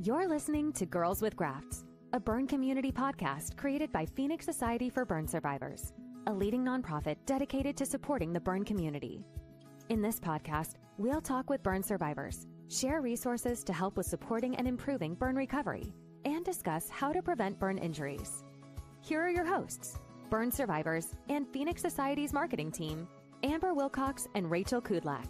You're listening to Girls with Grafts, a burn community podcast created by Phoenix Society for Burn Survivors, a leading nonprofit dedicated to supporting the burn community. In this podcast, we'll talk with burn survivors, share resources to help with supporting and improving burn recovery, and discuss how to prevent burn injuries. Here are your hosts, burn survivors and Phoenix Society's marketing team, Amber Wilcox and Rachel Kudlak.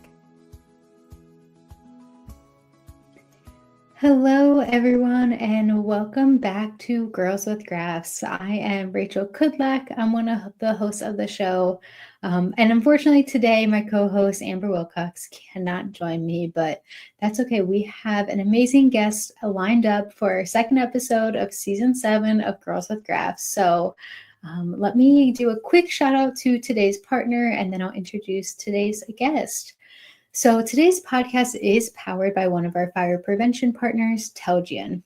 Hello, everyone, and welcome back to Girls with Grafts. I am Rachel Kudlak. I'm one of the hosts of the show. And unfortunately, today, my co-host, Amber Wilcox, cannot join me, but that's okay. We have an amazing guest lined up for our second episode of Season 7 of Girls with Grafts. So let me do a quick shout out to today's partner, and then I'll introduce today's guest. So today's podcast is powered by one of our fire prevention partners, Telgian.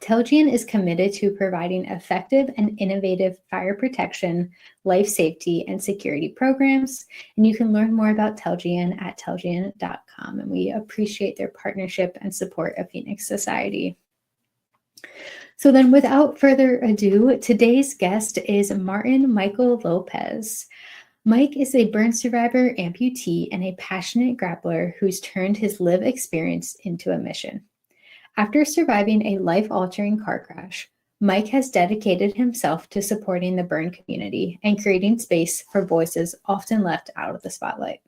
Telgian is committed to providing effective and innovative fire protection, life safety, and security programs. And you can learn more about Telgian at telgian.com. And we appreciate their partnership and support of Phoenix Society. So then without further ado, today's guest is Martin Michael Lopez. Mike is a burn survivor, amputee, and a passionate grappler who's turned his live experience into a mission. After surviving a life-altering car crash, Mike has dedicated himself to supporting the burn community and creating space for voices often left out of the spotlight.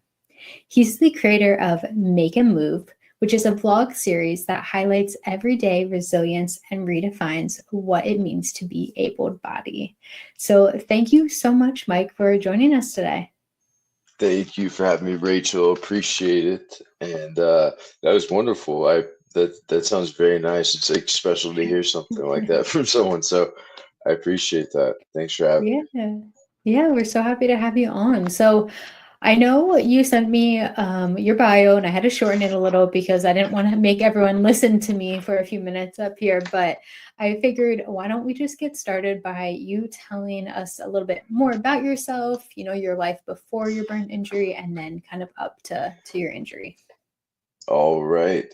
He's the creator of Make and Move, which is a vlog series that highlights everyday resilience and redefines what it means to be able-bodied. So thank you so much, Mike, for joining us today. Thank you for having me, Rachel. Appreciate it. And that was wonderful. That sounds very nice. It's like special to hear something like that from someone. So I appreciate that. Thanks for having me. Yeah, we're so happy to have you on. So I know you sent me your bio, and I had to shorten it a little because I didn't want to make everyone listen to me for a few minutes up here, but I figured, why don't we just get started by you telling us a little bit more about yourself, your life before your burn injury, and then kind of up to your injury. All right.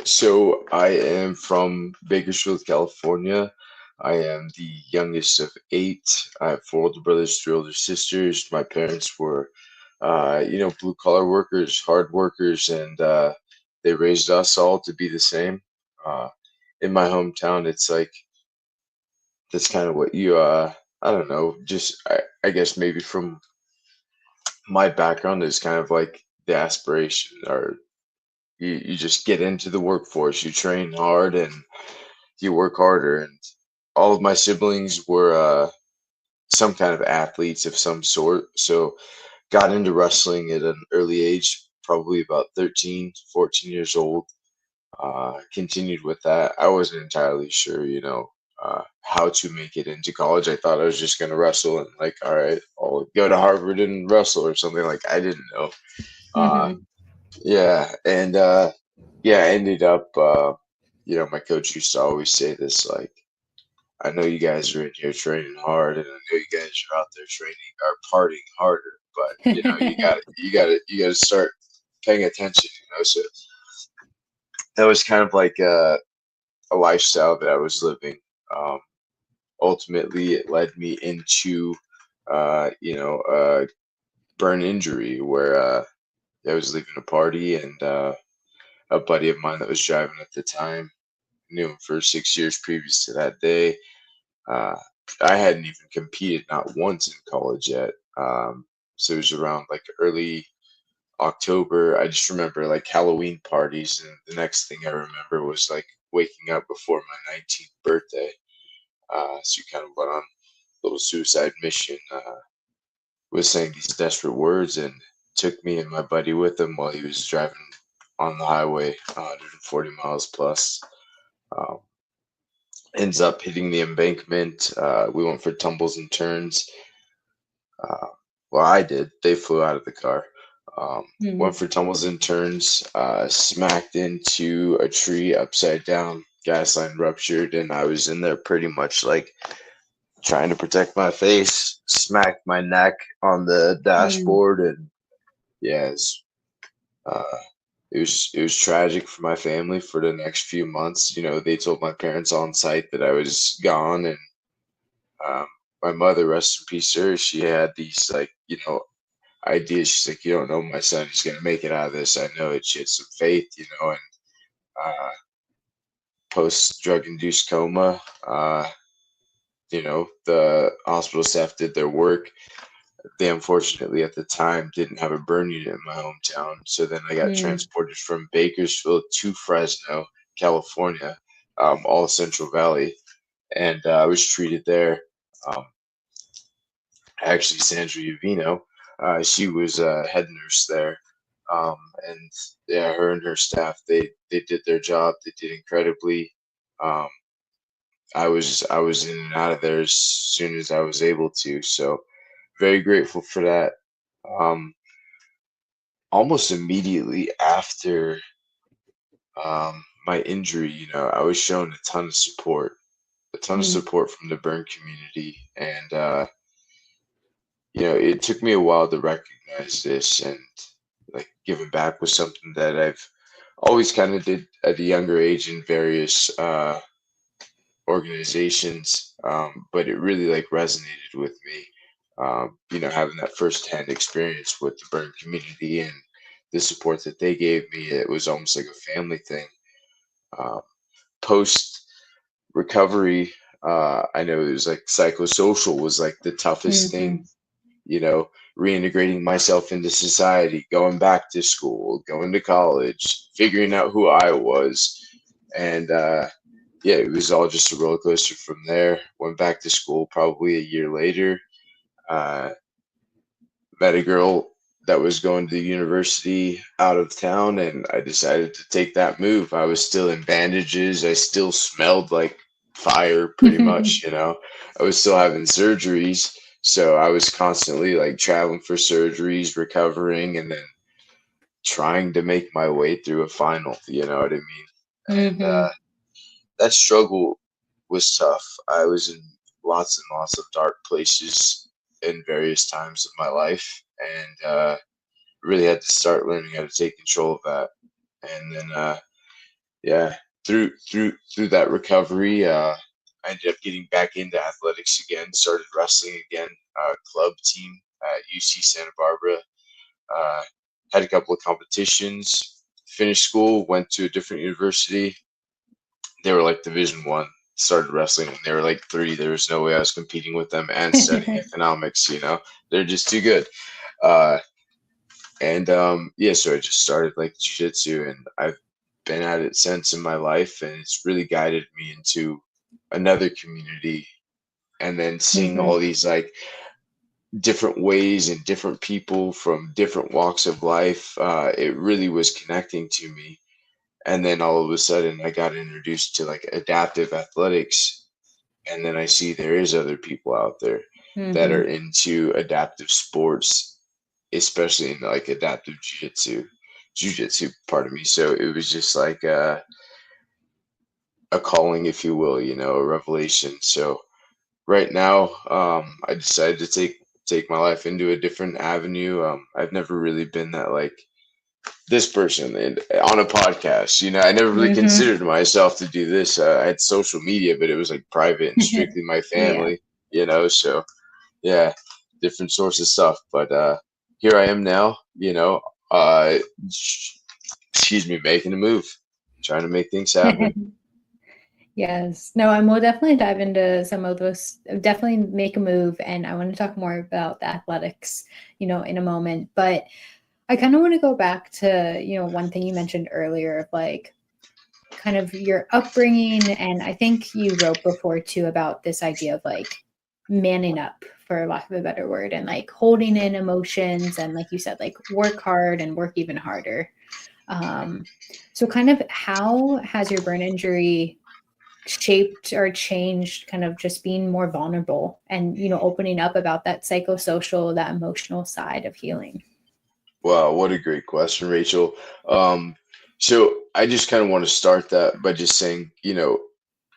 So I am from Bakersfield, California. I am the youngest of 8. I have 4 older brothers, 3 older sisters. My parents were blue collar workers, hard workers, and they raised us all to be the same. In my hometown, it's like, that's kind of what you, I don't know, I guess maybe from my background is kind of like the aspiration, or you just get into the workforce, you train hard and you work harder. And all of my siblings were some kind of athletes of some sort. So got into wrestling at an early age, probably about 13, 14 years old. Continued with that. I wasn't entirely sure, how to make it into college. I thought I was just going to wrestle and like, all right, I'll go to Harvard and wrestle or something. Like, I didn't know. I ended up, my coach used to always say this, like, I know you guys are in here training hard, and I know you guys are out there training or partying harder, but you gotta start paying attention, So that was kind of like a lifestyle that I was living. Ultimately, it led me into a burn injury where I was leaving a party, and a buddy of mine that was driving at the time, knew him for 6 years previous to that day. I hadn't even competed, not once in college yet. So it was around like early October. I just remember like Halloween parties, and the next thing I remember was like waking up before my 19th birthday. So kind of went on a little suicide mission, was saying these desperate words, and took me and my buddy with him while he was driving on the highway, 140 miles plus. Ends up hitting the embankment. We went for tumbles and turns. Well, I did. They flew out of the car. Went for tumbles and turns, smacked into a tree upside down, gas line ruptured, and I was in there pretty much like trying to protect my face, smacked my neck on the dashboard, and it was tragic for my family for the next few months. They told my parents on site that I was gone, and um, my mother, rest in peace, her, she had these like ideas. She's like, you don't know my son. He's gonna make it out of this. I know it. She had some faith, and uh, post drug induced coma. The hospital staff did their work. They unfortunately at the time didn't have a burn unit in my hometown. So then I got Mm, transported from Bakersfield to Fresno, California, all Central Valley, and I was treated there. Um, Actually, Sandra Uvino, she was a head nurse there. Um, and yeah, her and her staff, they did their job. They did incredibly. Um, I was in and out of there as soon as I was able to. So very grateful for that. Um, Almost immediately after my injury, I was shown a ton of mm, support from the burn community, and it took me a while to recognize this, and like giving back was something that I've always kind of did at a younger age in various organizations, but it really like resonated with me. Having that firsthand experience with the burn community and the support that they gave me, it was almost like a family thing. Um, Post recovery, I know it was like psychosocial was like the toughest thing, mhm. you know, reintegrating myself into society, going back to school, going to college, figuring out who I was. And yeah, it was all just a roller coaster from there. Went back to school probably a year later. Uh, Met a girl that was going to the university out of town, and I decided to take that move. I was still in bandages. I still smelled like fire pretty much, I was still having surgeries. So I was constantly like traveling for surgeries, recovering, and then trying to make my way through a final, you know what I mean? And Mhm. that struggle was tough. I was in lots and lots of dark places in various times of my life, and really had to start learning how to take control of that. And then, yeah, through that recovery, I ended up getting back into athletics again. Started wrestling again, club team at UC Santa Barbara. Uh, had a couple of competitions. Finished school, went to a different university. They were like Division 1. Started wrestling when they were like 3. There was no way I was competing with them and studying economics. They're just too good. Uh, and yeah, so I just started like jiu-jitsu, and I've been at it since in my life, and it's really guided me into another community. And then seeing Mhm. all these like different ways and different people from different walks of life, it really was connecting to me. And then all of a sudden, I got introduced to like adaptive athletics, and then I see there is other people out there that are Mhm. into adaptive sports, especially in like adaptive jujitsu part of me. So it was just like a calling, if you will, a revelation. So right now, I decided to take my life into a different avenue. I've never really been that like this person and on a podcast. I never really Mhm. considered myself to do this. I had social media, but it was like private and strictly my Yeah. family. So yeah, different source of stuff. But here I am now. Uh, excuse me, making a move, trying to make things happen. Yes. No, and we'll definitely dive into some of those, definitely make a move. And I want to talk more about the athletics, in a moment. But I kind of want to go back to, one thing you mentioned earlier of like kind of your upbringing. And I think you wrote before too about this idea of like manning up, for lack of a better word, and like holding in emotions. And like you said, like work hard and work even harder. Um, so kind of how has your burn injury shaped or changed kind of just being more vulnerable and opening up about that psychosocial, that emotional side of healing? Wow, what a great question, Rachel. Um, so I just kind of want to start that by just saying,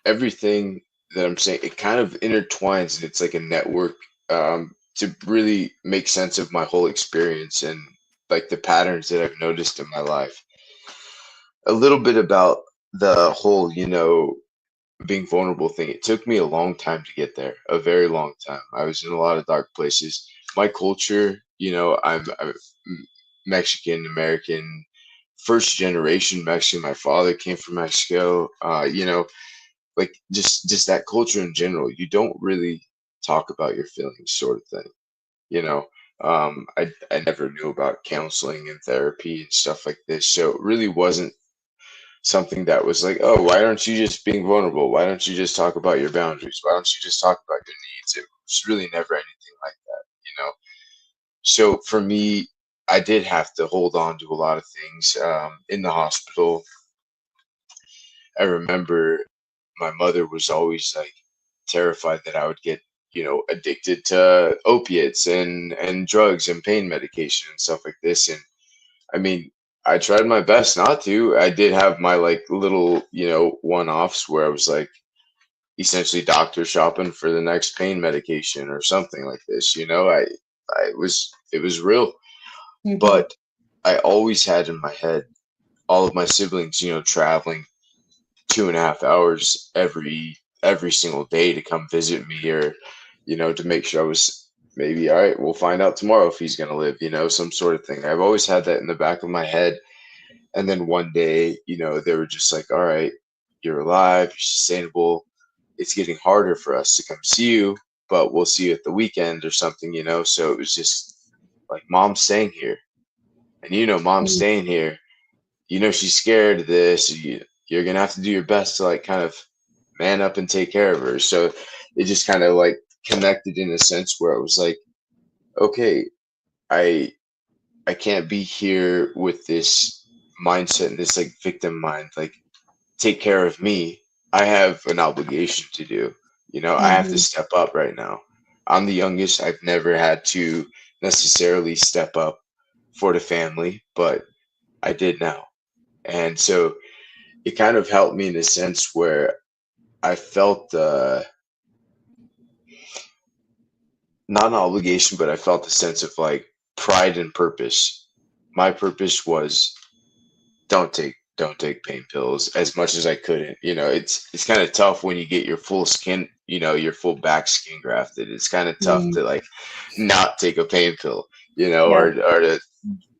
everything that I'm saying, it kind of intertwines and it's like a network to really make sense of my whole experience and like the patterns that I've noticed in my life. a little bit about the whole, being vulnerable thing. It took me a long time to get there, a very long time. I was in a lot of dark places. My culture, I'm Mexican American, first generation Mexican. My father came from Mexico. Like just that culture in general. You don't really talk about your feelings, sort of thing. You know, I never knew about counseling and therapy and stuff like this, so it really wasn't something that was like, oh, why aren't you just being vulnerable? Why don't you just talk about your boundaries? Why don't you just talk about your needs? It was really never anything like that. So for me, I did have to hold on to a lot of things. In the hospital, I remember my mother was always like terrified that I would get, addicted to opiates and drugs and pain medication and stuff like this. And I mean, I tried my best not to. I did have my like little, one-offs where I was like essentially doctor shopping for the next pain medication or something like this. It was real, Mm-hmm. but I always had in my head all of my siblings, traveling 2.5 hours every single day to come visit me, or to make sure I was maybe all right. We'll find out tomorrow if he's gonna live, some sort of thing. I've always had that in the back of my head. And then one day, they were just like, all right, you're alive, you're sustainable. It's getting harder for us to come see you, but we'll see you at the weekend or something. So it was just like, mom's staying here, and mom's staying here. She's scared of this. You're gonna have to do your best to like kind of man up and take care of her. So it just kind of like connected in a sense where it was like, okay, I I can't be here with this mindset and this like victim mind, like take care of me. I have an obligation to do. I have to Mm-hmm. step up right now. I'm the youngest. I've never had to necessarily step up for the family, but I did now. And so it kind of helped me in a sense where I felt not an obligation, but I felt a sense of like pride and purpose. My purpose was don't take pain pills as much as I couldn't. It's kind of tough when you get your full skin, your full back skin grafted. It's kind of tough Mm-hmm. to like not take a pain pill, Yeah. or to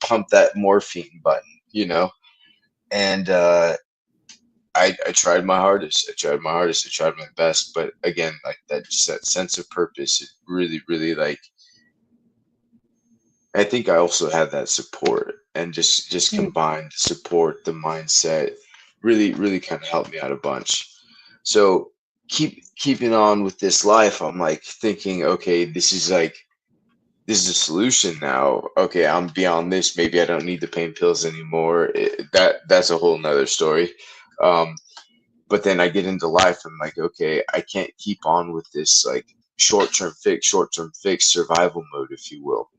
pump that morphine button, you know. And I tried my hardest. I tried my hardest. I tried my best. But again, like that, just that sense of purpose, it really, really like. I think I also had that support, and just combined support, the mindset, really, really kind of helped me out a bunch. So keeping on with this life, I'm like thinking, okay, this is a solution now. Okay, I'm beyond this. Maybe I don't need the pain pills anymore. That's a whole nother story. Um, but then I get into life. I'm like, okay, I can't keep on with this like short term fix survival mode, if you will.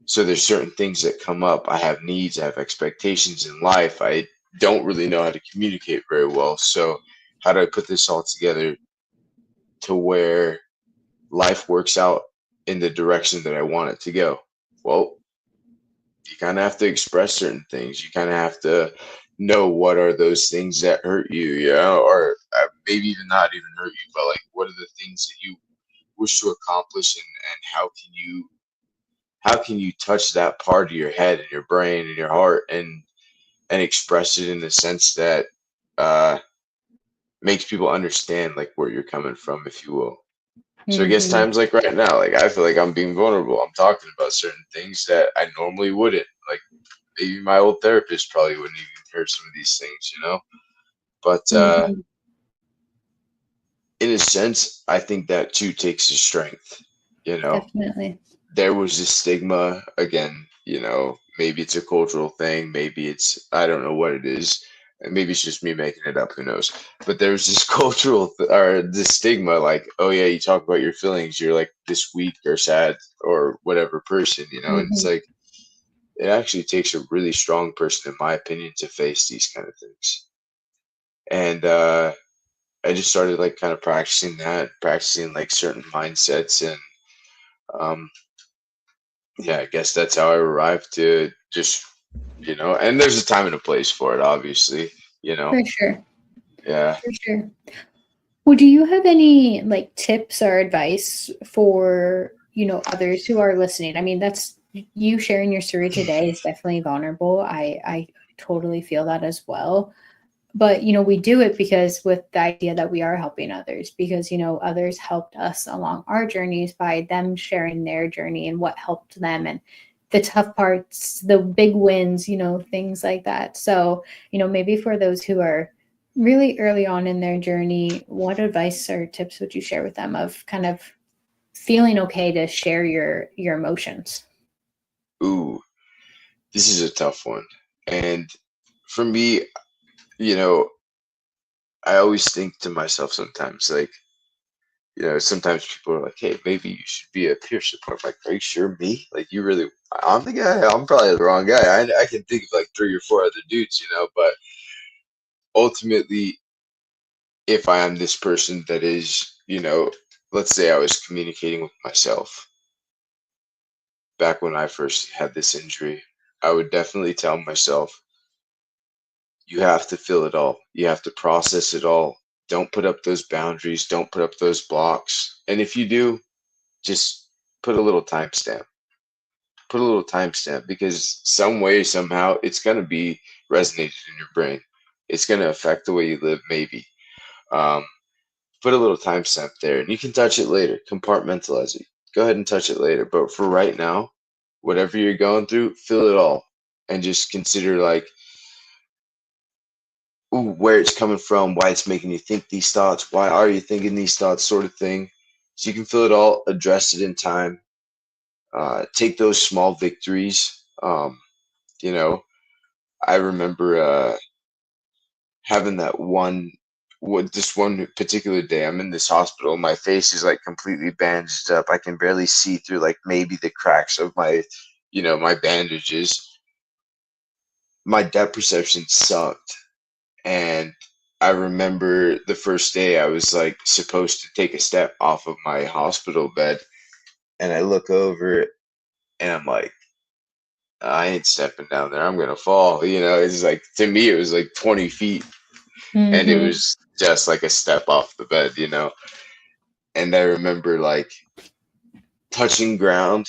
So there's certain things that come up. I have needs, I have expectations in life. I don't really know how to communicate very well. So how do I put this all together to where life works out in the direction that I want it to go? Well, you kind of have to express certain things. You kind of have to know what are those things that hurt you, or maybe even not even hurt you, but like what are the things that you wish to accomplish, and how can you touch that part of your head and your brain and your heart, and express it in the sense that uh, makes people understand like where you're coming from, if you will. So I guess Mm-hmm. times like right now, like I feel like I'm being vulnerable. I'm talking about certain things that I normally wouldn't. Like maybe my old therapist probably wouldn't even hear some of these things. But Mm-hmm. in a sense, I think that too takes a strength. You know, Definitely. there was this stigma again. Maybe it's a cultural thing. Maybe it's I don't know what it is. And maybe it's just me making it up. Who knows? But there's this or this stigma, like, oh yeah, you talk about your feelings, you're like this weak or sad or whatever person. And it's Mm-hmm. like it actually takes a really strong person, in my opinion, to face these kind of things. And I just started like kind of practicing like certain mindsets, and um, yeah, I guess that's how I arrived to just and there's a time and a place for it, obviously, For sure. yeah. For sure. Well, do you have any like tips or advice for, others who are listening? I mean, that's you sharing your story today is definitely vulnerable. I totally feel that as well. But, we do it because with the idea that we are helping others because, others helped us along our journeys by them sharing their journey and what helped them and the tough parts, the big wins, things like that. So, maybe for those who are really early on in their journey, what advice or tips would you share with them of kind of feeling okay to share your emotions? Ooh, this is a tough one. And for me, you know, I always think to myself sometimes, like, sometimes people are like, hey, maybe you should be a peer support. I'm like, are you sure me? Like, you really, I'm the guy, I'm probably the wrong guy. I can think of like 3 or 4 other dudes, but ultimately, if I am this person that is, let's say I was communicating with myself back when I first had this injury, I would definitely tell myself, you have to feel it all. You have to process it all. Don't put up those boundaries. Don't put up those blocks. And if you do, just put a little timestamp. Put a little timestamp because some way, somehow, it's going to be resonated in your brain. It's going to affect the way you live, maybe. Um, put a little timestamp there and you can touch it later. Compartmentalize it. Go ahead and touch it later. But for right now, whatever you're going through, feel it all and just consider like, ooh, where it's coming from, why it's making you think these thoughts, why are you thinking these thoughts, sort of thing. So you can feel it all, address it in time, take those small victories. You know, I remember having that this one particular day. I'm in this hospital. My face is like completely bandaged up. I can barely see through like maybe the cracks of my bandages. My depth perception sucked. And I remember the first day I was like supposed to take a step off of my hospital bed and I look over and I'm like, I ain't stepping down there. I'm gonna fall. It's like to me it was like 20 feet and it Mm-hmm. was just like a step off the bed. And I remember like touching ground,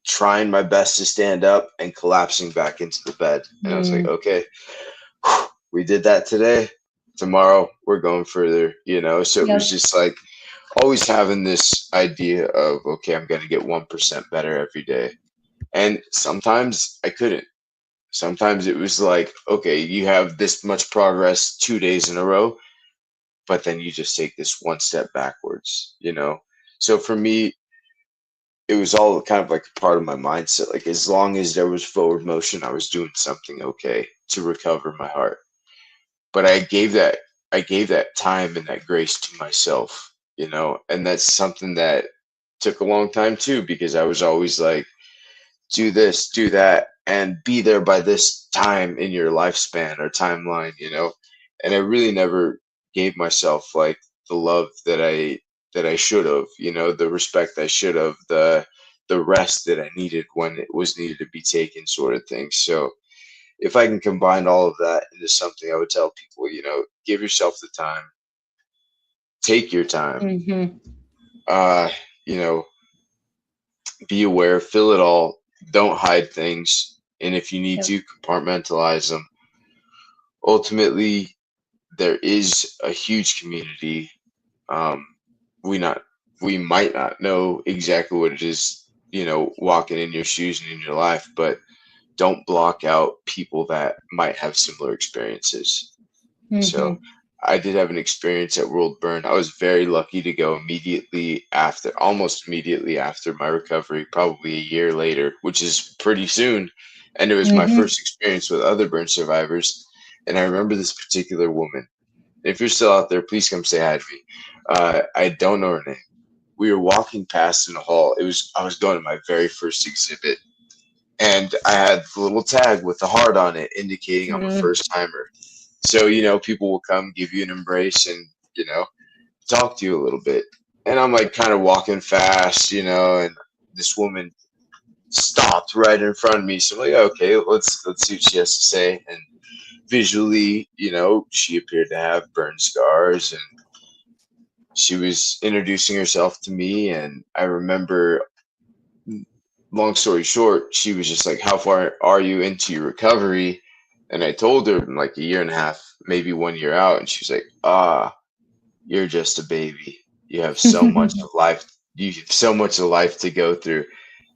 trying my best to stand up and collapsing back into the bed. And I was like, Mm. okay, we did that today. Tomorrow we're going further. So it was Yep. just like always having this idea of, okay, I'm going to get 1% better every day. And sometimes I couldn't. Sometimes it was like, okay, you have this much progress 2 days in a row, but then you just take this one step backwards. So for me, it was all kind of like a part of my mindset. Like as long as there was forward motion, I was doing something okay to recover my heart. But I gave that time and that grace to myself. And that's something that took a long time too, because I was always like, do this, do that, and be there by this time in your lifespan or timeline. And I really never gave myself like the love that I should have, the respect I should have, the rest that I needed when it was needed to be taken, sort of thing. So if I can combine all of that into something, I would tell people, give yourself the time, take your time, Mm-hmm. uh, you know, be aware, feel it all, don't hide things, and if you need Yep. to, compartmentalize them. Ultimately, there is a huge community. Um, we not we might not know exactly what it is, walking in your shoes and in your life, but don't block out people that might have similar experiences. So Mm-hmm. I did have an experience at World Burn. I was very lucky to go almost immediately after my recovery, probably a year later, which is pretty soon. And it was my Mm-hmm. first experience with other burn survivors. And I remember this particular woman. If you're still out there, please come say hi to me. I don't know her name. We were walking past in a hall. I was going to my very first exhibit, and I had the little tag with the heart on it indicating I'm a Mm. first timer. So, people will come give you an embrace and, talk to you a little bit. And I'm like kind of walking fast, and this woman stopped right in front of me. So I'm like, okay, let's see what she has to say. And visually, she appeared to have burn scars, and she was introducing herself to me. And I remember, long story short, she was just like, how far are you into your recovery? And I told her, I'm like a year and a half, maybe 1 year out. And she was like, you're just a baby. You have so much of life. You have so much of life to go through.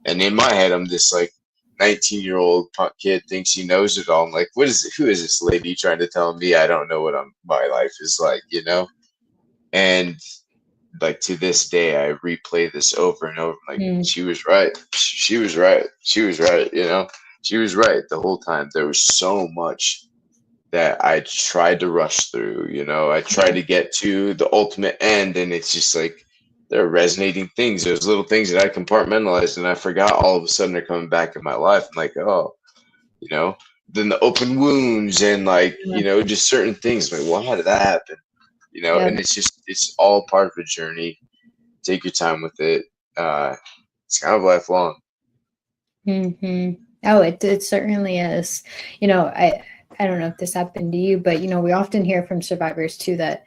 And in my head, I'm this like 19-year-old punk kid thinks he knows it all. I'm like, who is this lady trying to tell me I don't know what my life is like, And like to this day, I replay this over and over. Like, she was right. She was right. She was right. She was right the whole time. There was so much that I tried to rush through. I tried to get to the ultimate end, and it's just like there are resonating things. There's little things that I compartmentalized, and I forgot. All of a sudden, they're coming back in my life. I'm like, oh, then the open wounds and like just certain things. Like, well, how did that happen? And it's all part of a journey. Take your time with it. It's kind of lifelong. Oh, it certainly is. I don't know if this happened to you, but we often hear from survivors too that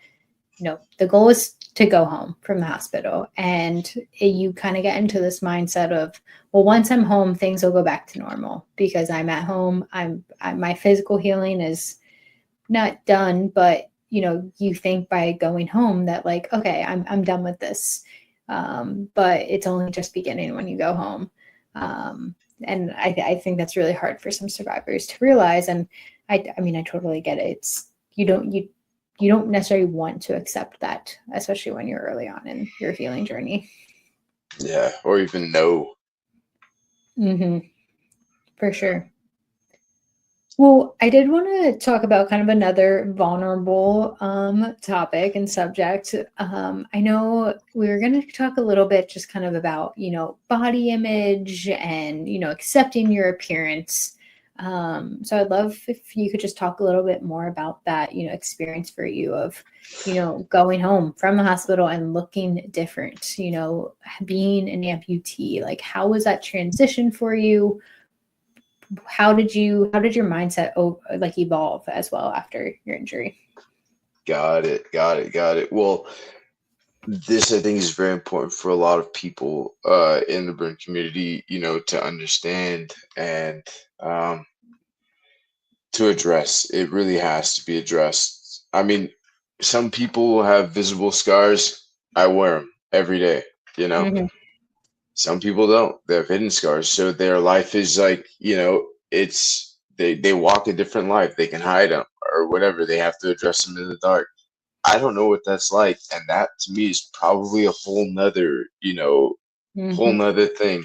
the goal is to go home from the hospital, and you kind of get into this mindset of, well, once I'm home, things will go back to normal because I'm at home. My physical healing is not done, but you think by going home that like, okay, I'm done with this. But it's only just beginning when you go home. And I think that's really hard for some survivors to realize. And I mean, I totally get it. It's, you don't necessarily want to accept that, especially when you're early on in your healing journey. Yeah. Or even know. For sure. Well, I did want to talk about kind of another vulnerable topic and subject. I know we were going to talk a little bit just kind of about, body image and, accepting your appearance. So I'd love if you could just talk a little bit more about that, experience for you of, going home from the hospital and looking different, being an amputee. Like, how was that transition for you? How did your mindset evolve as well after your injury? Got it. Well, this I think is very important for a lot of people in the burn community, to understand and to address. It really has to be addressed. I mean, some people have visible scars. I wear them every day, Some people don't. They have hidden scars. So their life is like, it's they walk a different life. They can hide them or whatever. They have to address them in the dark. I don't know what that's like. And that to me is probably a whole nother, whole nother thing.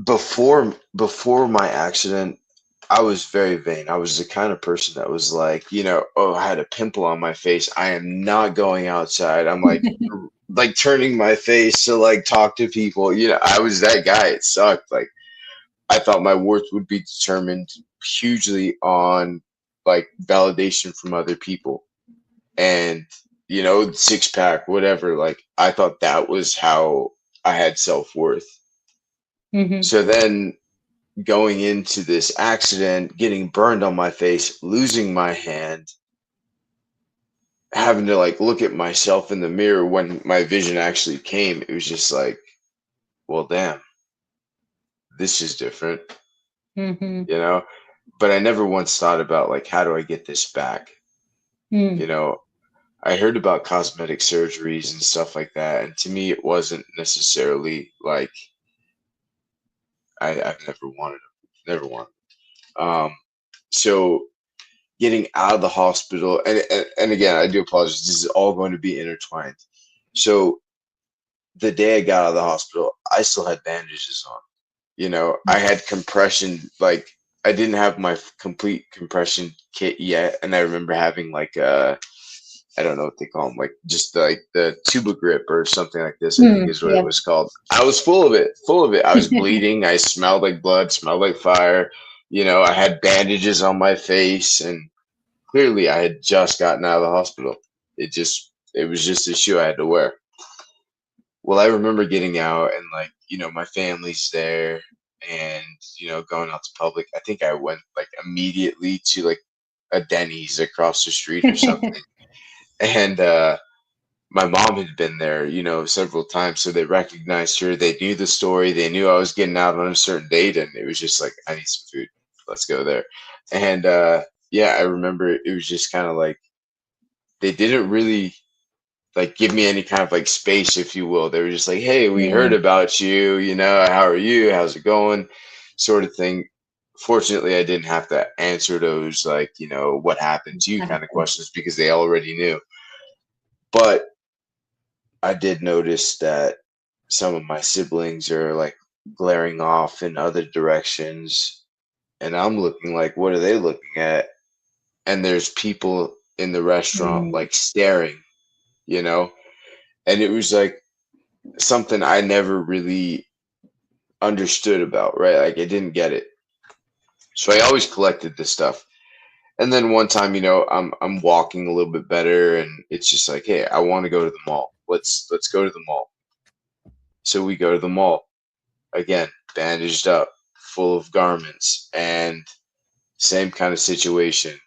Before my accident, I was very vain. I was the kind of person that was like, oh, I had a pimple on my face. I am not going outside. I'm like, like turning my face to like talk to people. I was that guy. It sucked. Like, I thought my worth would be determined hugely on like validation from other people and, six pack, whatever. Like, I thought that was how I had self-worth. So then going into this accident, getting burned on my face, losing my hand, having to like look at myself in the mirror when my vision actually came, it was just like, well, damn, this is different, but I never once thought about like, how do I get this back? I heard about cosmetic surgeries and stuff like that. And to me, it wasn't necessarily like, I've never wanted them. So getting out of the hospital, and again, I do apologize. This is all going to be intertwined. So the day I got out of the hospital, I still had bandages on. I had compression. Like, I didn't have my complete compression kit yet, and I remember having like I don't know what they call them, like just like the tuba grip or something like this, I think is what it was called. I was full of it. I was bleeding. I smelled like blood, smelled like fire. I had bandages on my face, and clearly I had just gotten out of the hospital. It was just a shoe I had to wear. Well, I remember getting out and like my family's there, and going out to public. I think I went like immediately to like a Denny's across the street or something, and my mom had been there, several times, so they recognized her. They knew the story. They knew I was getting out on a certain date, and it was just like, I need some food. Let's go there. And yeah, I remember it was just kind of like they didn't really like give me any kind of like space, if you will. They were just like, "Hey, we heard Yeah. about you. How are you? How's it going?" Sort of thing. Fortunately, I didn't have to answer those like, what happened to you kind of Exactly. questions because they already knew. But I did notice that some of my siblings are like glaring off in other directions, and I'm looking like, what are they looking at? And there's people in the restaurant Mm, like staring, you know? And it was like something I never really understood about, right? Like I didn't get it. So I always collected this stuff. And then one time, I'm walking a little bit better and it's just like, hey, I want to go to the mall. Let's go to the mall. So we go to the mall. Again, bandaged up, full of garments, and same kind of situation.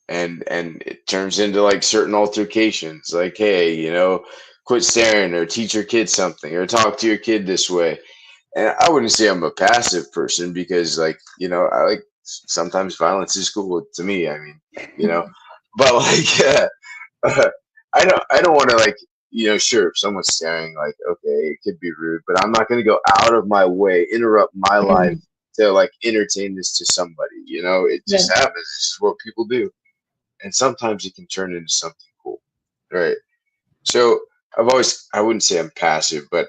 And it turns into like certain altercations, like, hey, quit staring or teach your kid something or talk to your kid this way. And I wouldn't say I'm a passive person because like, I like sometimes violence is cool to me. I mean, but like I don't want to like sure if someone's staring like okay it could be rude but I'm not going to go out of my way interrupt my life mm, to like entertain this to somebody it yeah. just happens it's just what people do and sometimes it can turn into something cool right so I wouldn't say I'm passive but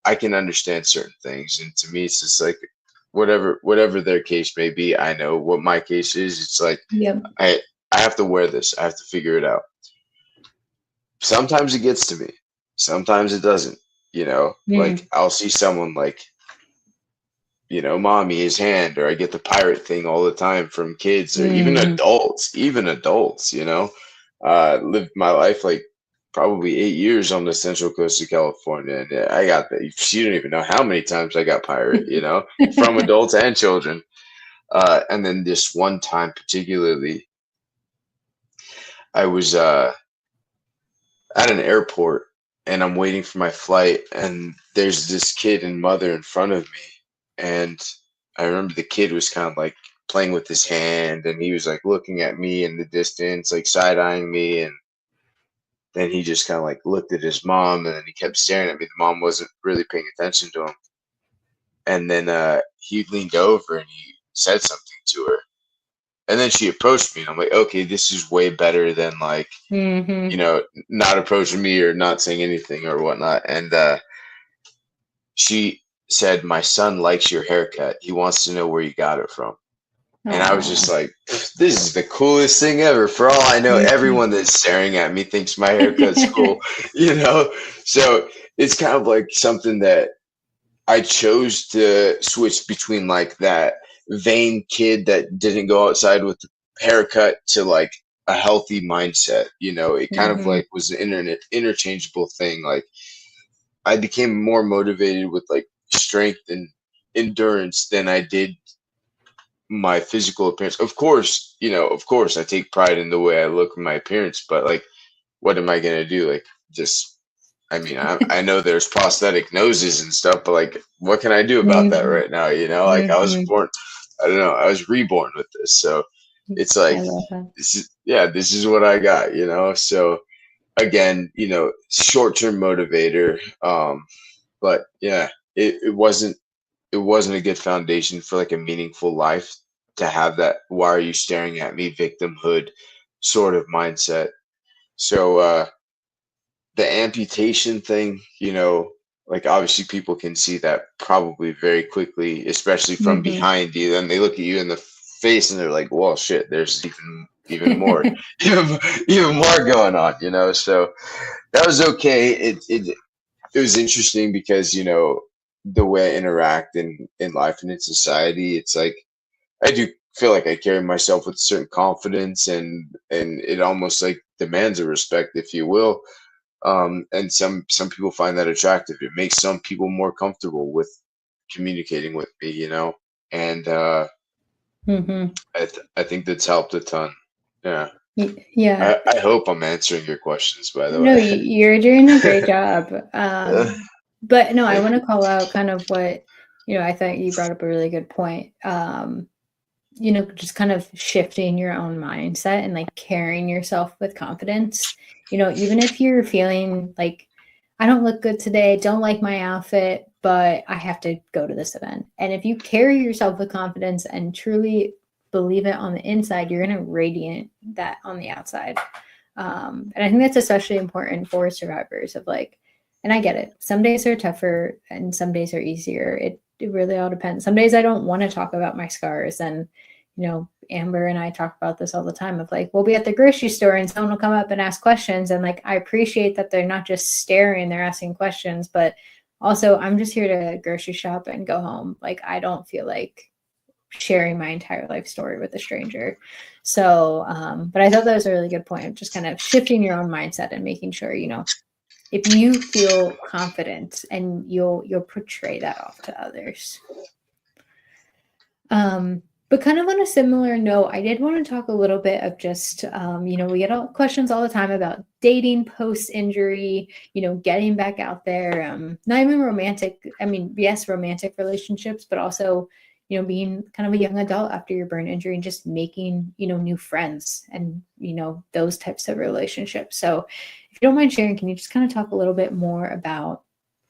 I can understand certain things and to me it's just like whatever their case may be I know what my case is it's like Yep. I I have to wear this I have to figure it out sometimes it gets to me sometimes it doesn't like Mm, I'll see someone like mommy his hand or I get the pirate thing all the time from kids or mm, even adults lived my life like probably 8 years on the central coast of California and I got that you don't even know how many times I got pirate from adults and children and then this one time particularly I was at an airport and I'm waiting for my flight and there's this kid and mother in front of me and I remember the kid was kind of like playing with his hand and he was like looking at me in the distance like side-eyeing me and then he just kind of like looked at his mom and then he kept staring at me the mom wasn't really paying attention to him and then he leaned over and he said something to her and then she approached me and I'm like okay this is way better than like mm-hmm. not approaching me or not saying anything or whatnot. And she said, "My son likes your haircut. He wants to know where you got it from." And I was just Aw. like, "This is the coolest thing ever." For all I know, Mhm. everyone that's staring at me thinks my haircut's cool, you know. So it's kind of like something that I chose to switch between like that vain kid that didn't go outside with the haircut to like a healthy mindset. It kind of Mhm. like was an interchangeable thing. Like I became more motivated with like strength and endurance than I did my physical appearance. Of course I take pride in the way I look in my appearance, but like what am I gonna do? Like just I mean, I know there's prosthetic noses and stuff, but like, what can I do about that Mhm. right now? Like I was Mhm. born, I don't know, I was reborn with this, so it's like I love that. this is what I got. So again, short term motivator, but yeah, it wasn't a good foundation for like a meaningful life to have that. Why are you staring at me? Victimhood sort of mindset. So the amputation thing, like obviously people can see that probably very quickly, especially from Mhm. behind you. Then they look at you in the face and they're like, "Well, shit, there's even more, even, even more going on," So that was okay. It was interesting because the way I interact in life and in society, it's like I do feel like I carry myself with certain confidence and it almost like demands a respect, if you will And some people find that attractive. It makes some people more comfortable with communicating with me, and I think that's helped a ton. Yeah. Yeah. I hope I'm answering your questions, by the No, way. you're doing a great job. But no, I want to call out kind of what, I thought you brought up a really good point. Just kind of shifting your own mindset and like carrying yourself with confidence. Even if you're feeling like, I don't look good today, don't like my outfit, but I have to go to this event. And if you carry yourself with confidence and truly believe it on the inside, you're going to radiate that on the outside. And I think that's especially important for survivors of like, and I get it. Some days are tougher and some days are easier. It really all depends. Some days I don't want to talk about my scars. And, Amber and I talk about this all the time of like, we'll be at the grocery store and someone will come up and ask questions. And like, I appreciate that they're not just staring, they're asking questions, but also I'm just here to grocery shop and go home. Like, I don't feel like sharing my entire life story with a stranger. So, but I thought that was a really good point of just kind of shifting your own mindset and making sure, if you feel confident and you'll portray that off to others. But kind of on a similar note, I did want to talk a little bit of just, we get questions all the time about dating post-injury, getting back out there, not even romantic. I mean, yes, romantic relationships, but also, being kind of a young adult after your burn injury and just making, new friends and, those types of relationships. So if you don't mind sharing, can you just kind of talk a little bit more about,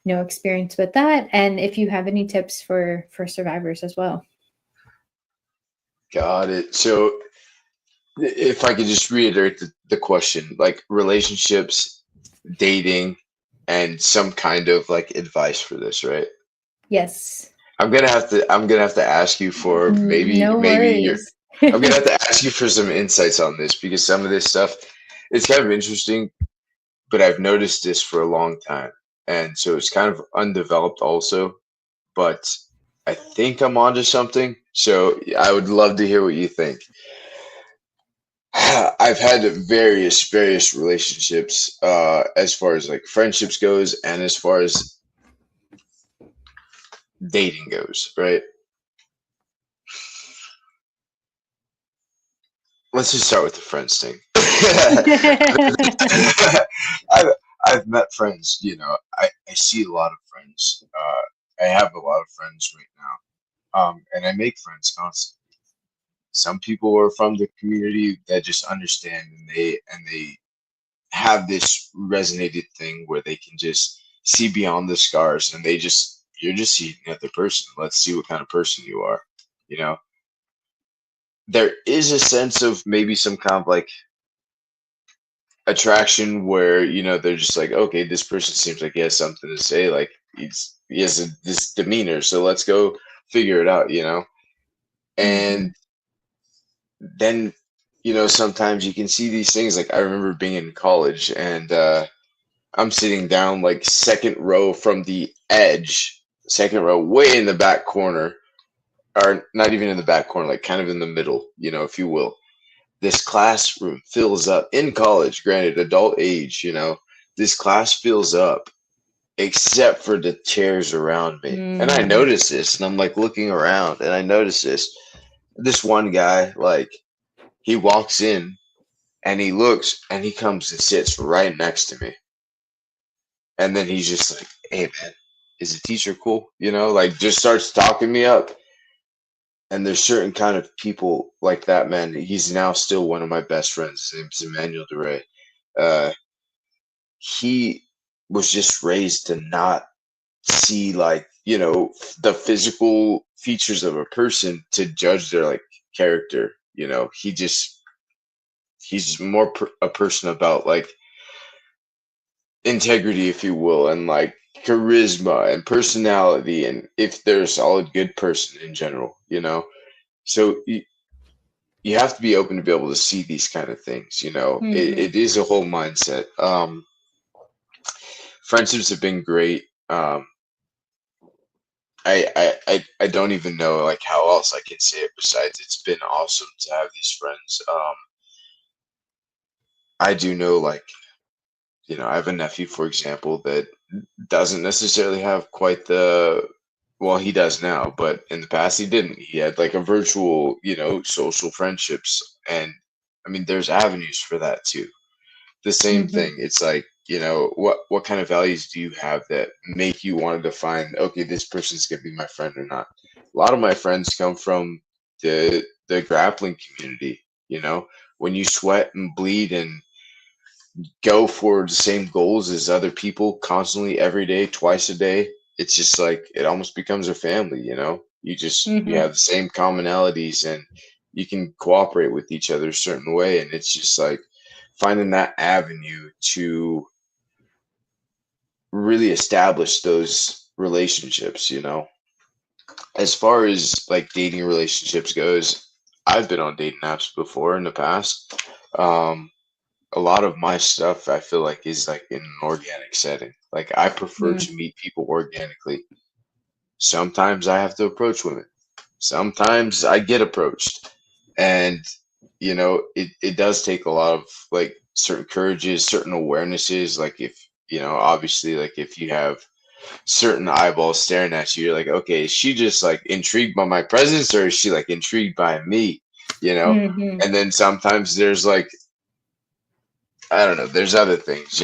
experience with that? And if you have any tips for survivors as well. Got it. So if I could just reiterate the question, like relationships, dating, and some kind of like advice for this, right? Yes. I'm gonna have to ask you for maybe No your worries. I'm gonna have to ask you for some insights on this because some of this stuff it's kind of interesting, but I've noticed this for a long time. And so it's kind of undeveloped also, but I think I'm onto something. So I would love to hear what you think. I've had various relationships as far as like friendships goes and as far as dating goes, right? Let's just start with the friends thing. I've, I've met friends, I see a lot of friends. I have a lot of friends right now. And I make friends constantly. Some people are from the community that just understand and they have this resonated thing where they can just see beyond the scars and you're just seeing another person. Let's see what kind of person you are. You know, there is a sense of maybe some kind of like attraction where they're just like, okay, this person seems like he has something to say, like he has this demeanor, so let's go figure it out. And then sometimes you can see these things. Like I remember being in college and I'm sitting down like second row from the edge, second row way in the back corner, or not even in the back corner, like kind of in the middle, if you will. This classroom fills up in college, granted, adult age, this class fills up except for the chairs around me. And I notice this and I'm like looking around and I notice this one guy, like he walks in and he looks and he comes and sits right next to me. And then he's just like, hey man, is the teacher cool? Like just starts talking me up. And there's certain kind of people like that, man. He's now still one of my best friends. His name's Emmanuel DeRay. He was just raised to not see like, the physical features of a person to judge their like character. He's more a person about like integrity, if you will, and like charisma and personality, and if they're a solid, good person in general, So you have to be open to be able to see these kind of things. It is a whole mindset. Friendships have been great. I don't even know like how else I can say it besides it's been awesome to have these friends. I do know like I have a nephew, for example, that doesn't necessarily have quite well, he does now, but in the past he didn't. He had like a virtual, social friendships. And I mean, there's avenues for that too. The same Mm-hmm. thing. It's like, what kind of values do you have that make you want to define, okay, this person's gonna be my friend or not? A lot of my friends come from the grappling community, when you sweat and bleed and go for the same goals as other people constantly every day, twice a day. It's just like it almost becomes a family, you Mm-hmm. have the same commonalities and you can cooperate with each other a certain way. And it's just like finding that avenue to really establish those relationships. As far as like dating relationships goes, I've been on dating apps before in the past. Um, a lot of my stuff I feel like is like in an organic setting. Like I prefer to meet people organically. Sometimes I have to approach women. Sometimes I get approached. And it does take a lot of like certain courages, certain awarenesses. Like if, obviously like if you have certain eyeballs staring at you, you're like, okay, is she just like intrigued by my presence or is she like intrigued by me? Mm-hmm. And then sometimes there's like, I don't know, there's other things.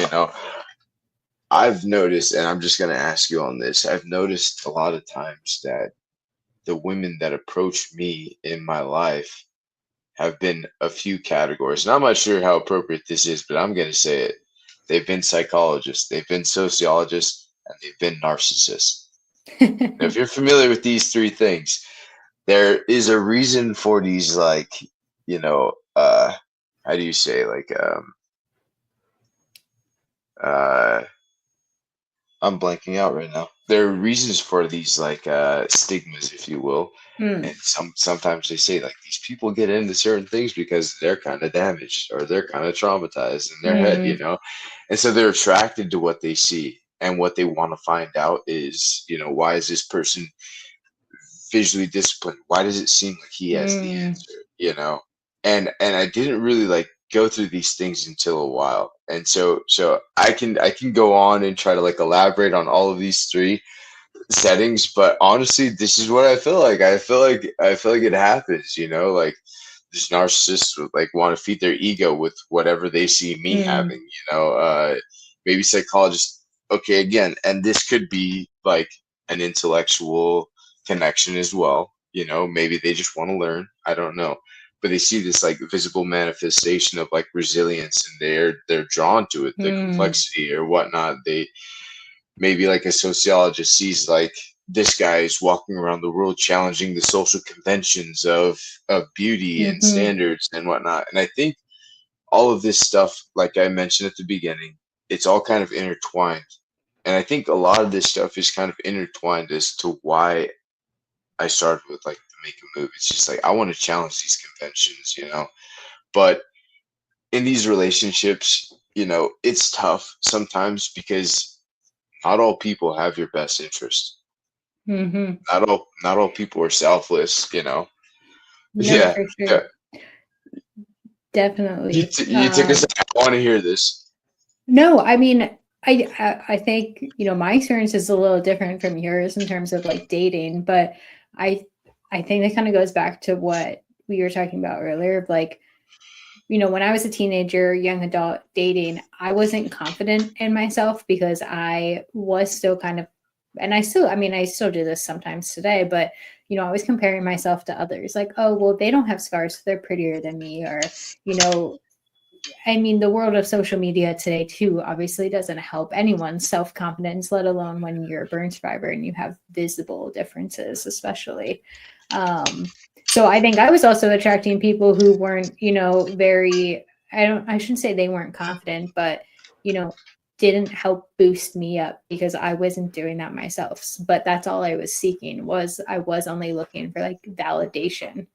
I've noticed, and I'm just going to ask you on this. I've noticed a lot of times that the women that approach me in my life have been a few categories. And I'm not sure how appropriate this is, but I'm going to say it. They've been psychologists, they've been sociologists, and they've been narcissists. Now, if you're familiar with these three things, there is a reason for these, like, how do you say, like, uh, I'm blanking out right now. There are reasons for these like stigmas, if you will. And sometimes they say like these people get into certain things because they're kind of damaged or they're kind of traumatized in their head. And so they're attracted to what they see. And what they want to find out is, why is this person visually disciplined? Why does it seem like he has the answer? And I didn't really like go through these things until a while. And so I can go on and try to like elaborate on all of these three settings, but honestly, this is what I feel like. I feel like it happens. Like these narcissists would like want to feed their ego with whatever they see me having. Maybe psychologists, okay, again, and this could be like an intellectual connection as well. Maybe they just want to learn. I don't know. But they see this like visible manifestation of like resilience and they're drawn to it, the complexity or whatnot. They maybe like a sociologist sees like this guy is walking around the world challenging the social conventions of beauty and standards and whatnot. And I think all of this stuff, like I mentioned at the beginning, it's all kind of intertwined. And I think a lot of this stuff is kind of intertwined as to why I started with like to make a move. It's just like I want to challenge these conventions. But in these relationships, it's tough sometimes because not all people have your best interest. Not all people are selfless. No, Yeah, for yeah. sure. Definitely. You took a second. I want to hear this. No, I mean, I think, my experience is a little different from yours in terms of like dating, but I I think that kind of goes back to what we were talking about earlier of like, when I was a teenager, young adult dating, I wasn't confident in myself because I was still kind of, and I still do this sometimes today, but, I was comparing myself to others like, oh, well, they don't have scars, so they're prettier than me. Or, the world of social media today, too, obviously doesn't help anyone's self confidence, let alone when you're a burn survivor and you have visible differences, especially. So I think I was also attracting people who weren't, very, I shouldn't say they weren't confident, but, didn't help boost me up because I wasn't doing that myself. But that's all I was seeking I was only looking for like validation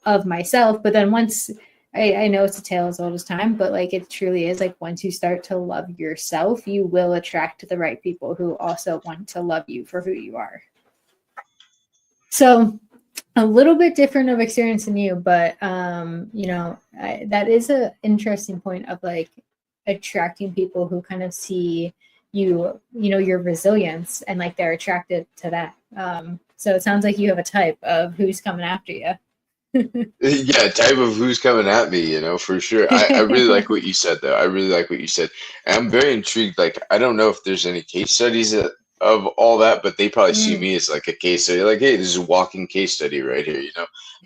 of myself. But then once I know it's a tale as old as time, but like it truly is like once you start to love yourself, you will attract the right people who also want to love you for who you are. So a little bit different of experience than you, but that is an interesting point of like attracting people who kind of see your resilience, and like they're attracted to that. So it sounds like you have a type of who's coming after you. Yeah, type of who's coming at me, for sure. I really like what you said, though. I really like what you said. And I'm very intrigued. Like, I don't know if there's any case studies of all that, but they probably see me as like a case study. Like, hey, this is a walking case study right here.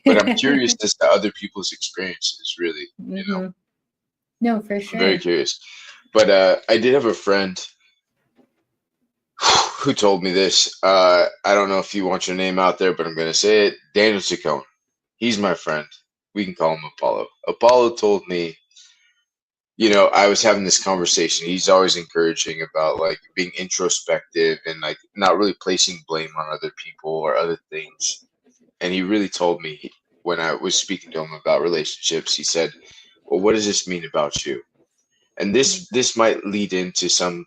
But I'm curious as to other people's experiences, really. No, for I'm very sure. curious. But I did have a friend who told me this. I don't know if you want your name out there, but I'm going to say it. Daniel Ciccone. He's my friend. We can call him Apollo. Apollo told me, I was having this conversation. He's always encouraging about like being introspective and like not really placing blame on other people or other things. And he really told me when I was speaking to him about relationships, he said, "Well, what does this mean about you?" And this might lead into some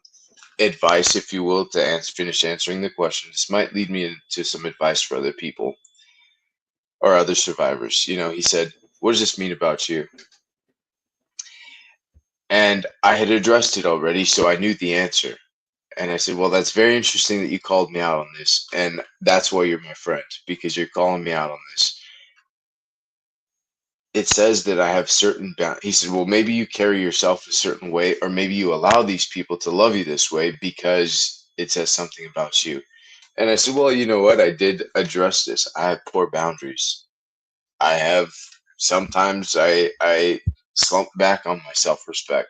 advice, if you will, to finish answering the question. This might lead me into some advice for other people or other survivors. He said, "What does this mean about you?" And I had addressed it already, so I knew the answer. And I said, "Well, that's very interesting that you called me out on this. And that's why you're my friend, because you're calling me out on this. It says that I have certain boundaries." He said, "Well, maybe you carry yourself a certain way, or maybe you allow these people to love you this way because it says something about you." And I said, "Well, you know what? I did address this. I have poor boundaries. I have sometimes I slump back on my self-respect.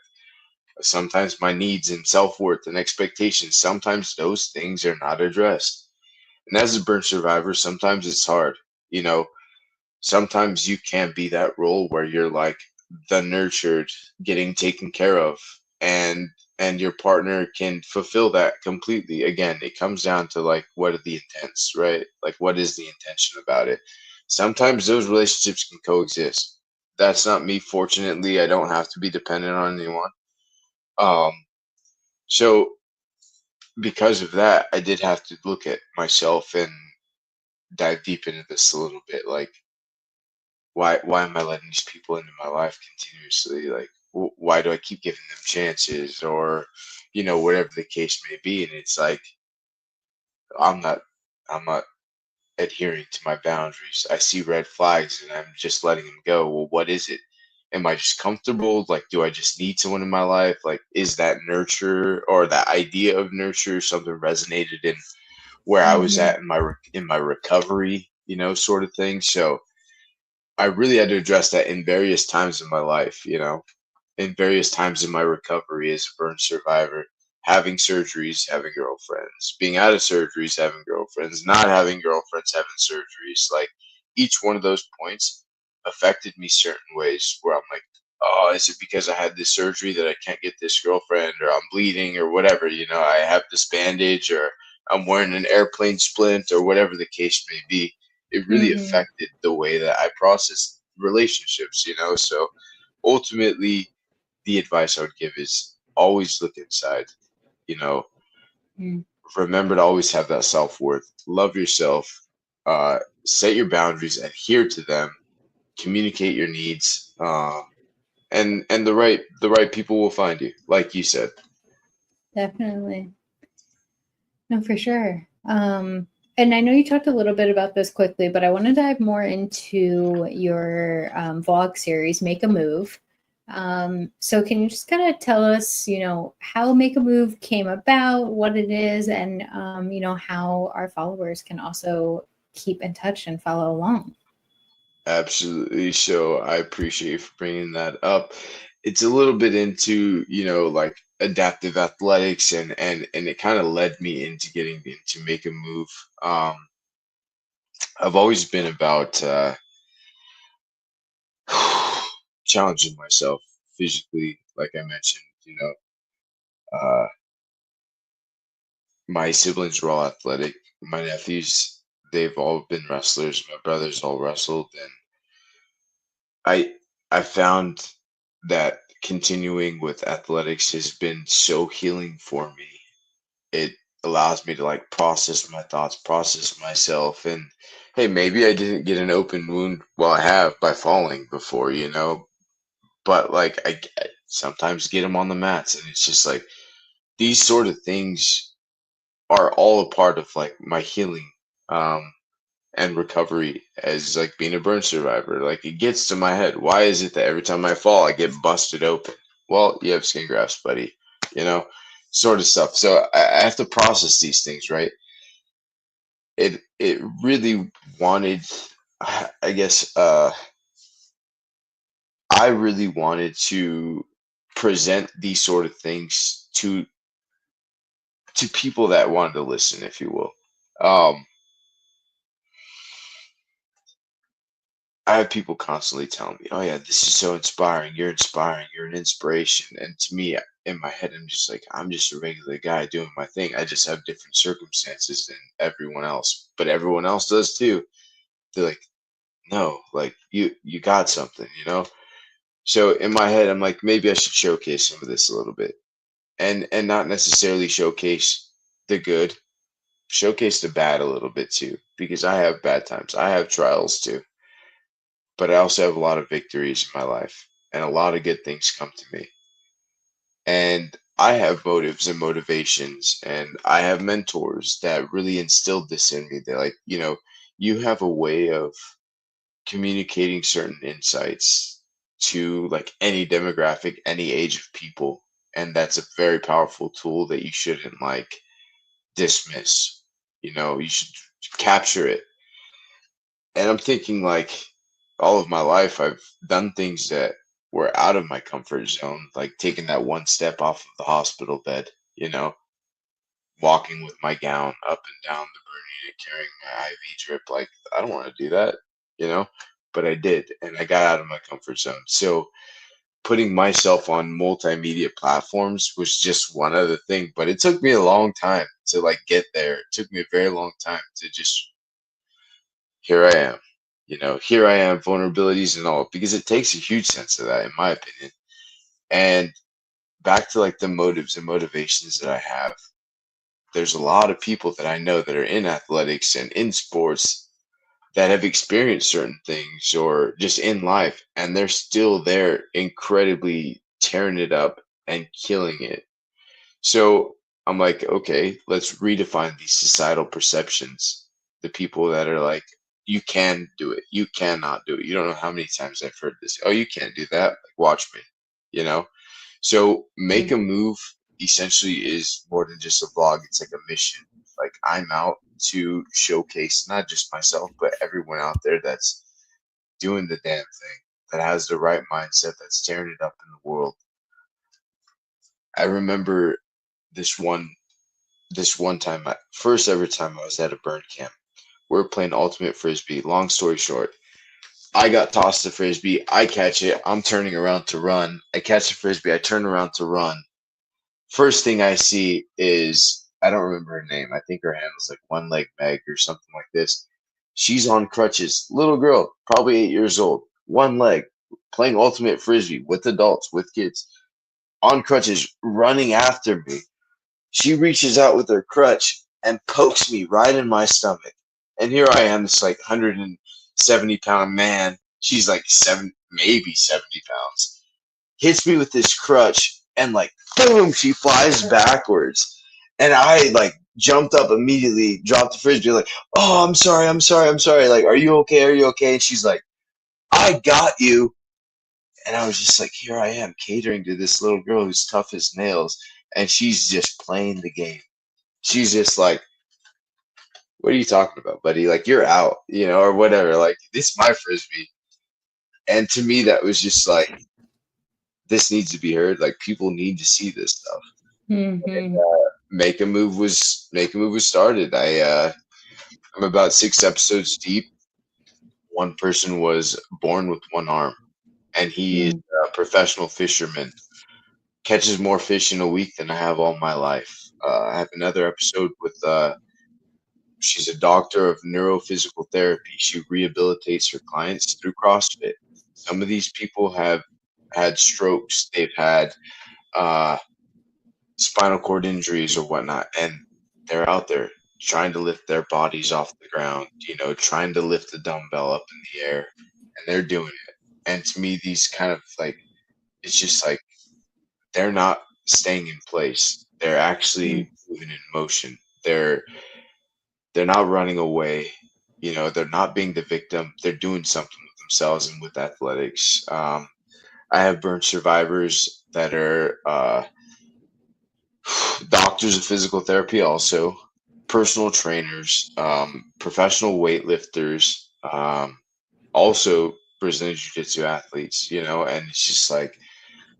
Sometimes my needs and self-worth and expectations, sometimes those things are not addressed. And as a burn survivor, sometimes it's hard. You know, sometimes you can't be that role where you're like the nurtured, getting taken care of, and your partner can fulfill that completely. Again, it comes down to like what are the intents, right? Like what is the intention about it? Sometimes those relationships can coexist. That's not me. Fortunately, I don't have to be dependent on anyone. Um, so because of that, I did have to look at myself and dive deep into this a little bit. Like, why am I letting these people into my life continuously? Like, why do I keep giving them chances, or whatever the case may be? And it's like I'm not I'm not adhering to my boundaries. I see red flags and I'm just letting them go. Well, what is it? Am I just comfortable? Like, do I just need someone in my life? Like, is that nurture or that idea of nurture something resonated in where I was at in my recovery, sort of thing. So I really had to address that in various times in my life, in various times in my recovery as a burn survivor, having surgeries, having girlfriends, being out of surgeries, having girlfriends, not having girlfriends, having surgeries. Like each one of those points affected me certain ways where I'm like, oh, is it because I had this surgery that I can't get this girlfriend, or I'm bleeding, or whatever, I have this bandage, or I'm wearing an airplane splint, or whatever the case may be. It really affected the way that I process relationships, So ultimately, the advice I would give is always look inside, you know, remember to always have that self-worth, love yourself, set your boundaries, adhere to them, communicate your needs, and the right people will find you, like you said. Definitely. No, for sure. And I know you talked a little bit about this quickly, but I want to dive more into your vlog series, Make a Move. So can you just kind of tell us, how Make a Move came about, what it is, and, how our followers can also keep in touch and follow along? Absolutely. So I appreciate you for bringing that up. It's a little bit into, like adaptive athletics, and it kind of led me into getting into Make a Move. I've always been about challenging myself physically, like I mentioned. My siblings were all athletic. My nephews, they've all been wrestlers. My brothers all wrestled, and I I found that continuing with athletics has been so healing for me. It allows me to like process my thoughts, process myself, and hey, maybe I didn't get an open wound. Well, I have by falling before, but like sometimes get them on the mats. And it's just like these sort of things are all a part of like my healing and recovery as like being a burn survivor. Like it gets to my head. Why is it that every time I fall, I get busted open? Well, you have skin grafts, buddy, you know, sort of stuff. So I have to process these things, right? It really wanted, I guess, I really wanted to present these sort of things to people that wanted to listen, if you will. Um, I have people constantly telling me, "Oh yeah, this is so inspiring. You're inspiring. You're an inspiration." And to me, in my head, I'm just like, I'm just a regular guy doing my thing. I just have different circumstances than everyone else, but everyone else does too. They're like, "No, like you got something, you know." So in my head, I'm like, maybe I should showcase some of this a little bit, and not necessarily showcase the good, showcase the bad a little bit too, because I have bad times. I have trials too, but I also have a lot of victories in my life, and a lot of good things come to me. And I have motives and motivations, and I have mentors that really instilled this in me. They're like, you have a way of communicating certain insights to like any demographic, any age of people. And that's a very powerful tool that you shouldn't like dismiss. You should capture it. And I'm thinking like all of my life, I've done things that were out of my comfort zone, like taking that one step off of the hospital bed, walking with my gown up and down the burn unit, carrying my IV drip. Like, I don't want to do that, you know, but I did, and I got out of my comfort zone. So putting myself on multimedia platforms was just one other thing, but it took me a long time to like get there. It took me a very long time to just here I am. Here I am, vulnerabilities and all, because it takes a huge sense of that, in my opinion. And back to like the motives and motivations that I have, there's a lot of people that I know that are in athletics and in sports that have experienced certain things or just in life, and they're still there incredibly tearing it up and killing it. So I'm like, okay, let's redefine these societal perceptions. The people that are like, you can do it, you cannot do it. You don't know how many times I've heard this. Oh, you can't do that. Like, watch me, you know? So make a move essentially is more than just a vlog. It's like a mission. Like I'm out to showcase not just myself, but everyone out there that's doing the damn thing, that has the right mindset, that's tearing it up in the world. I remember this one time, first ever time I was at a burn camp. We are playing ultimate frisbee. Long story short, I got tossed the frisbee. I catch it. I'm turning around to run. I catch the frisbee. I turn around to run. First thing I see is, I don't remember her name. I think her handle's like One Leg Meg or something like this. She's on crutches. Little girl, probably 8 years old. One leg, playing ultimate frisbee with adults, with kids, on crutches, running after me. She reaches out with her crutch and pokes me right in my stomach. And here I am, this like 170-pound man. She's like maybe 70 pounds. Hits me with this crutch and like boom, she flies backwards. And I like jumped up immediately, dropped the frisbee, like, oh, I'm sorry. Like, are you okay? Are you okay? And she's like, I got you. And I was just like, here I am catering to this little girl who's tough as nails. And she's just playing the game. She's just like, what are you talking about, buddy? Like, you're out, or whatever. Like, this is my frisbee. And to me, that was just like, this needs to be heard. Like, people need to see this stuff. And, Make a move was started. I'm about 6 episodes deep. One person was born with one arm, and he is a professional fisherman. Catches more fish in a week than I have all my life. I have another episode with she's a doctor of neurophysical therapy. She rehabilitates her clients through CrossFit. Some of these people have had strokes. They've had spinal cord injuries or whatnot, and they're out there trying to lift their bodies off the ground, trying to lift the dumbbell up in the air, and they're doing it. And to me, these kind of like, it's just like they're not staying in place. They're actually moving in motion. They're not running away. They're not being the victim. They're doing something with themselves and with athletics. I have burn survivors that are doctors of physical therapy, also personal trainers, professional weightlifters, also Brazilian Jiu-Jitsu athletes, and it's just like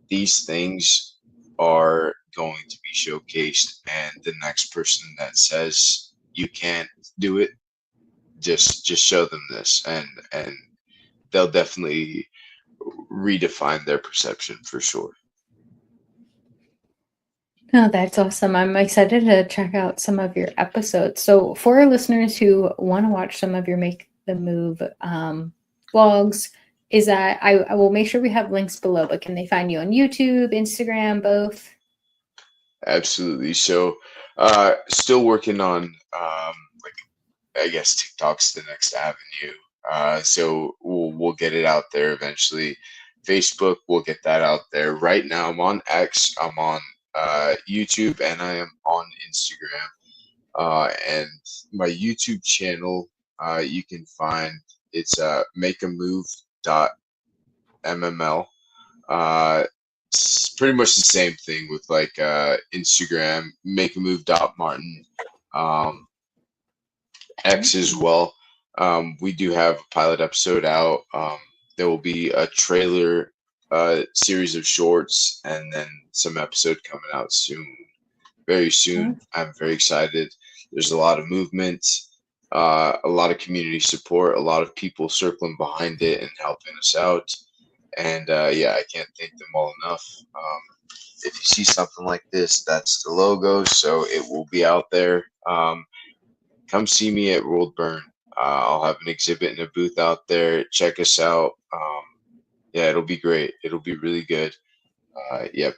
these things are going to be showcased, and the next person that says you can't do it, just show them this, and they'll definitely redefine their perception for sure. No, that's awesome. I'm excited to check out some of your episodes. So for our listeners who want to watch some of your Make the Move vlogs, is that I will make sure we have links below, but can they find you on YouTube, Instagram, both? Absolutely. So still working on I guess TikTok's the next avenue. So we'll get it out there eventually. Facebook, we'll get that out there. Right now I'm on X, I'm on YouTube, and I am on Instagram. And my YouTube channel, you can find it's makeamove.mml. It's pretty much the same thing with like Instagram, makeamove.martin, X as well. We do have a pilot episode out. There will be a trailer series of shorts, and then some episode coming out very soon. I'm very excited. There's a lot of movement, a lot of community support, a lot of people circling behind it and helping us out. And I can't thank them all enough. If you see something like this, that's the logo, so it will be out there. Come see me at World Burn. I'll have an exhibit and a booth out there. Check us out. It'll be great. It'll be really good.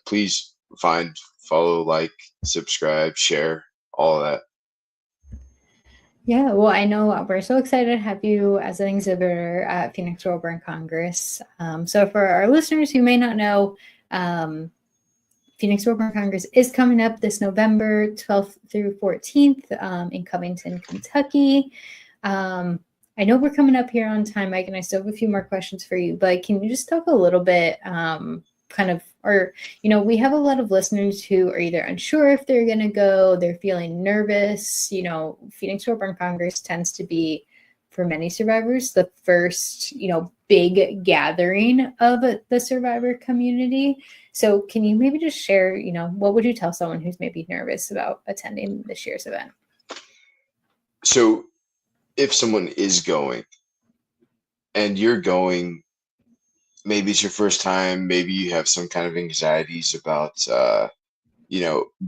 Please follow, like, subscribe, share, all of that. Yeah, well, I know we're so excited to have you as an exhibitor at Phoenix World Burn Congress. So for our listeners who may not know, Phoenix World Burn Congress is coming up this November 12th through 14th in Covington, Kentucky. I know we're coming up here on time, Mike, and I still have a few more questions for you, but can you just talk a little bit we have a lot of listeners who are either unsure if they're going to go, they're feeling nervous. Phoenix World Burn Congress tends to be, for many survivors, the first, big gathering of the survivor community. So can you maybe just share, what would you tell someone who's maybe nervous about attending this year's event? So if someone is going and you're going, maybe it's your first time, maybe you have some kind of anxieties about,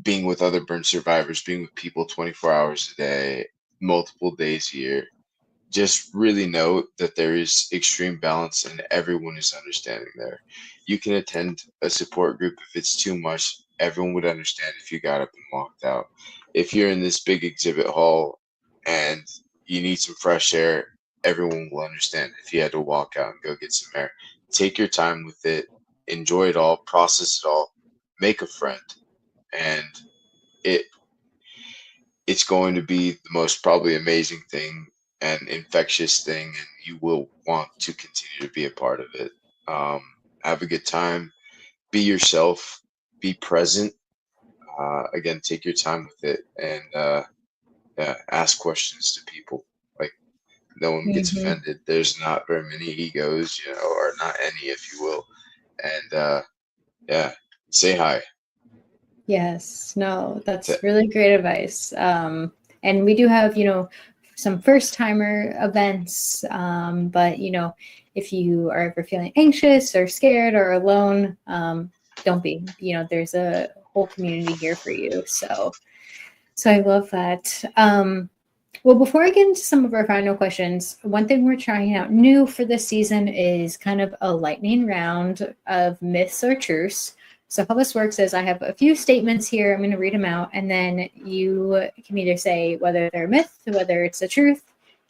being with other burn survivors, being with people 24 hours a day, multiple days a year, just really know that there is extreme balance and everyone is understanding there. You can attend a support group if it's too much. Everyone would understand if you got up and walked out. If you're in this big exhibit hall and you need some fresh air, everyone will understand if you had to walk out and go get some air. Take your time with it, enjoy it all, process it all, make a friend, and it's going to be the most probably amazing thing and infectious thing, and you will want to continue to be a part of it. Have a good time, be yourself, be present. Again, take your time with it, and ask questions to people. Like, no one gets offended. There's not very many egos, or not any, if you will. And say hi. Yes, no, that's really great advice. And we do have, some first timer events. But, if you are ever feeling anxious or scared or alone, don't be. There's a whole community here for you. So I love that. Well, before I get into some of our final questions, one thing we're trying out new for this season is kind of a lightning round of myths or truths. So how this works is I have a few statements here. I'm going to read them out, and then you can either say whether they're a myth, whether it's a truth,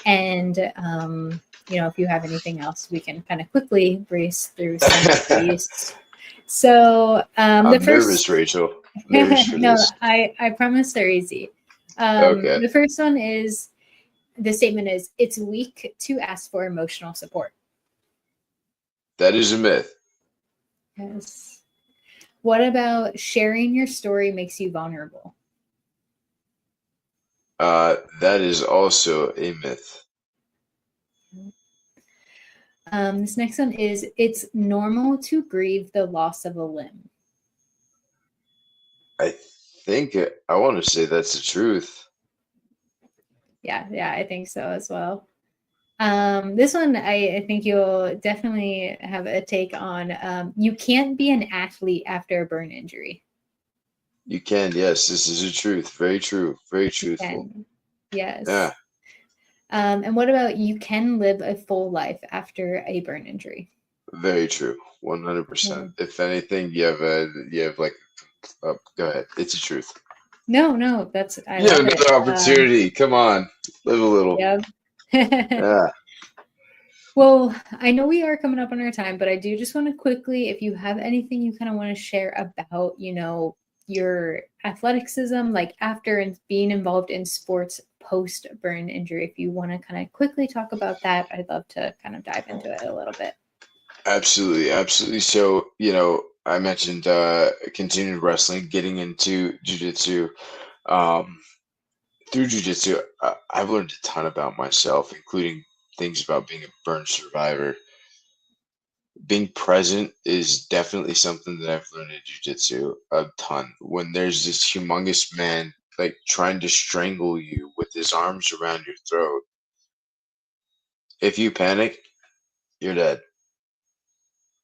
and if you have anything else, we can kind of quickly breeze through some of these. So the I'm first, nervous, Rachel. Nervous for no, this. I promise they're easy. Okay. The first one is, the statement is, it's weak to ask for emotional support. That is a myth. Yes. What about sharing your story makes you vulnerable? That is also a myth. This next one is, it's normal to grieve the loss of a limb. I think I want to say that's the truth. Yeah, I think so as well. This one I think you'll definitely have a take on. You can't be an athlete after a burn injury. You can, yes, this is the truth. Very true. Very truthful. Can. Yes. Yeah, And what about, you can live a full life after a burn injury? very true. 100%. If anything, you have like, go ahead. It's the truth. No, that's, I You have love it. another opportunity. Come on, live a little. Yep. Yeah. Well, I know we are coming up on our time, but I do just want to quickly, if you have anything you kind of want to share about, your athleticism, like after and being involved in sports post burn injury, if you want to kind of quickly talk about that, I'd love to kind of dive into it a little bit. Absolutely, absolutely. So, I mentioned continued wrestling, getting into jujitsu. Um, Through jujitsu, I've learned a ton about myself, including things about being a burn survivor. Being present is definitely something that I've learned in jujitsu a ton. When there's this humongous man like trying to strangle you with his arms around your throat, if you panic, you're dead.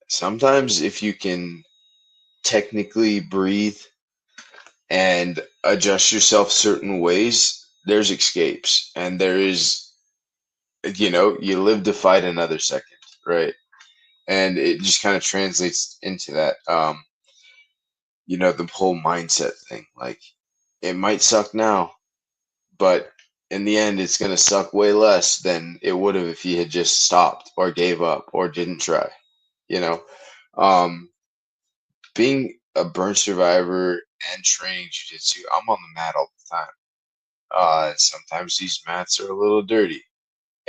Sometimes, if you can technically breathe and adjust yourself certain ways, there's escapes, and there is, you live to fight another second, right? And it just kind of translates into that, the whole mindset thing. Like, it might suck now, but in the end, it's going to suck way less than it would have if you had just stopped or gave up or didn't try, you know? Um, Being a burn survivor and training jujitsu, I'm on the mat all the time. Sometimes these mats are a little dirty.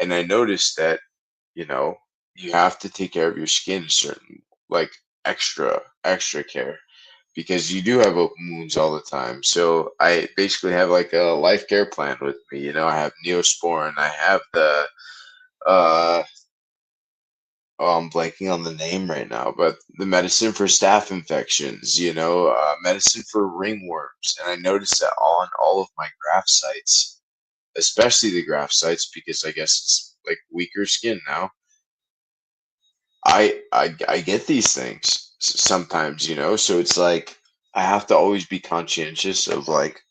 And I noticed that, you know, you have to take care of your skin a certain, like, extra care, because you do have open wounds all the time. So I basically have like a life care plan with me. I have Neosporin, I have the uh oh, I'm blanking on the name right now, but the medicine for staph infections, medicine for ringworms. And I noticed that on all of my graft sites, especially the graft sites, because I guess it's like weaker skin now. I get these things sometimes, so it's like I have to always be conscientious of like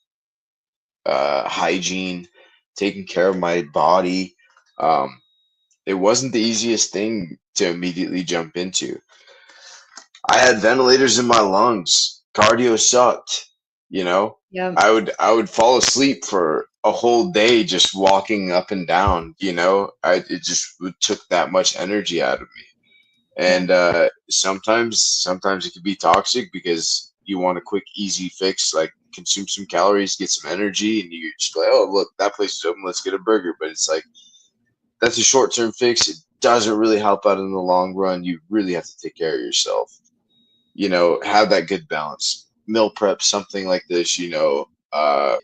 hygiene, taking care of my body. Um, it wasn't the easiest thing to immediately jump into. I had ventilators in my lungs. Cardio sucked, you know. Yeah. I would fall asleep for a whole day just walking up and down, it just took that much energy out of me. And sometimes it could be toxic because you want a quick, easy fix, like consume some calories, get some energy, and you're just like, oh, look, that place is open, let's get a burger. But it's like, that's a short-term fix. It doesn't really help out in the long run. You really have to take care of yourself. Have that good balance. Meal prep, something like this,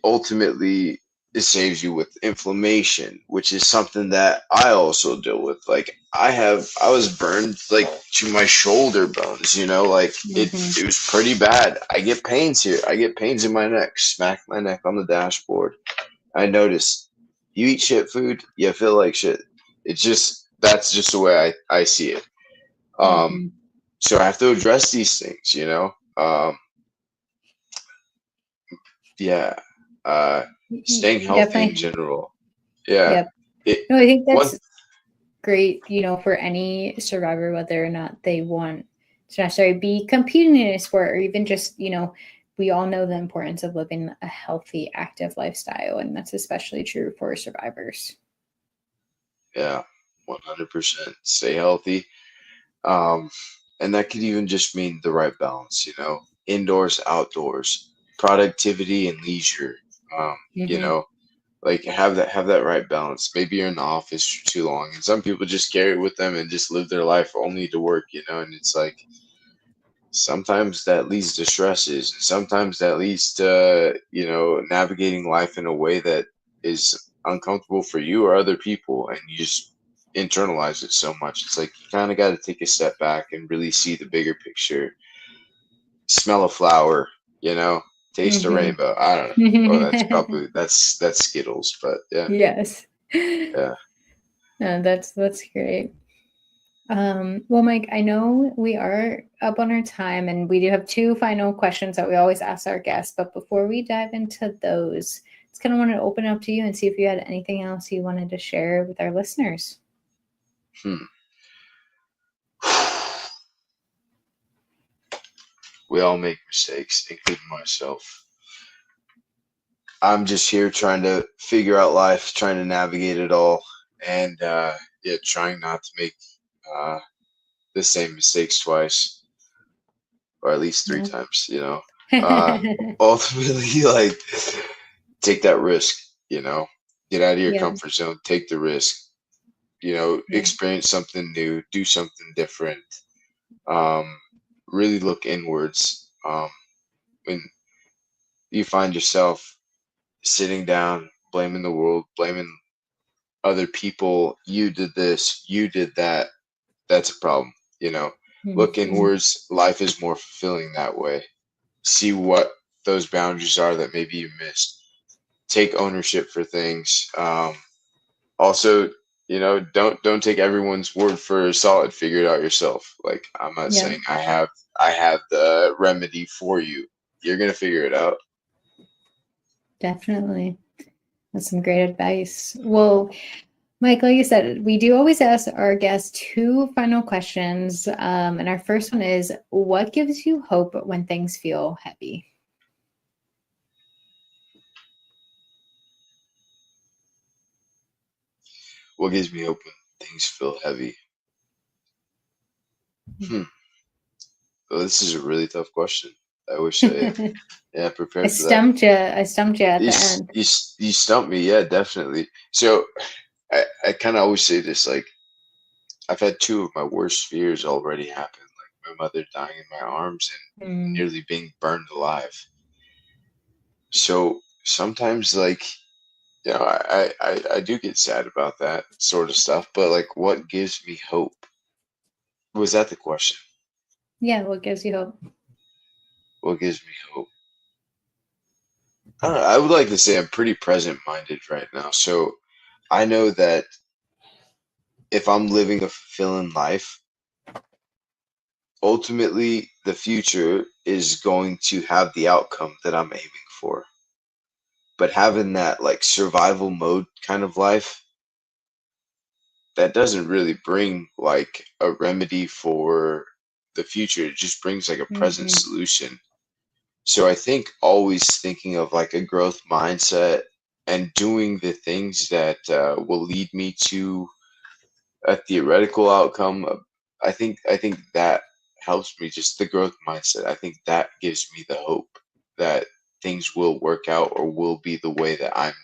ultimately it saves you with inflammation, which is something that I also deal with. Like, I was burned like to my shoulder bones, like it was pretty bad. I get pains here. I get pains in my neck, smack my neck on the dashboard. I notice you eat shit food, you feel like shit. That's just the way I see it. So I have to address these things. Yeah. Staying healthy in Definitely. general. Yeah. Yep. It No, I think one that's great, for any survivor, whether or not they want to necessarily be competing in a sport, or even just, we all know the importance of living a healthy, active lifestyle. And that's especially true for survivors. Yeah, 100%. Stay healthy. Um, And that could even just mean the right balance, indoors, outdoors, productivity and leisure. You Hmm. know, like have that right balance. Maybe you're in the office for too long, and some people just carry it with them and just live their life only to work, and it's like sometimes that leads to stresses, and sometimes that leads to, navigating life in a way that is uncomfortable for you or other people, and you just internalize it so much. It's like you kind of got to take a step back and really see the bigger picture, smell a flower, you know, taste a Hmm. rainbow. I don't know. Oh, that's Skittles, but yeah, Yes. yeah. No, that's great. Well, Mike, I know we are up on our time and we do have two final questions that we always ask our guests. But before we dive into those, just kind of wanted to open up to you and see if you had anything else you wanted to share with our listeners. Hmm. We all make mistakes, including myself. I'm just here trying to figure out life, trying to navigate it all, and yeah, trying not to make uh, the same mistakes twice, or at least three Yeah. times. Ultimately, like take that risk. Get out of your Yeah. comfort zone, take the risk. Yeah. Experience something new, do something different. Um, really look inwards. When you find yourself sitting down, blaming the world, blaming other people, you did this, you did that, that's a problem. You know, look Mhm. inwards. Life is more fulfilling that way. See what those boundaries are that maybe you missed. Take ownership for things. Also, don't take everyone's word for solid. Figure it out yourself. Like I'm not Yeah, saying I have the remedy for you. You're gonna figure it out. definitely. That's some great advice. Well, Mike, like you said, we do always ask our guests two final questions. And our first one is, what gives you hope when things feel heavy? What gives me hope when things feel heavy? Hmm. Well, this is a really tough question. I wish I yeah I prepared for that. stumped you. I stumped you at You the s- end. you s- you stumped me. Yeah, definitely. So I kind of always say this. Like I've had two of my worst fears already happen. Like my mother dying in my arms and Mm, nearly being burned alive. So sometimes, like, I do get sad about that sort of stuff. But like, what gives me hope? Was that the question? yeah, what gives you hope? What gives me hope? I don't know. I would like to say I'm pretty present minded right now. So I know that if I'm living a fulfilling life, ultimately the future is going to have the outcome that I'm aiming for. But having that like survival mode kind of life, that doesn't really bring like a remedy for the future. It just brings like a present Hmm. solution. So I think always thinking of like a growth mindset and doing the things that will lead me to a theoretical outcome. I think that helps me. Just the growth mindset. I think that gives me the hope that things will work out or will be the way that I'm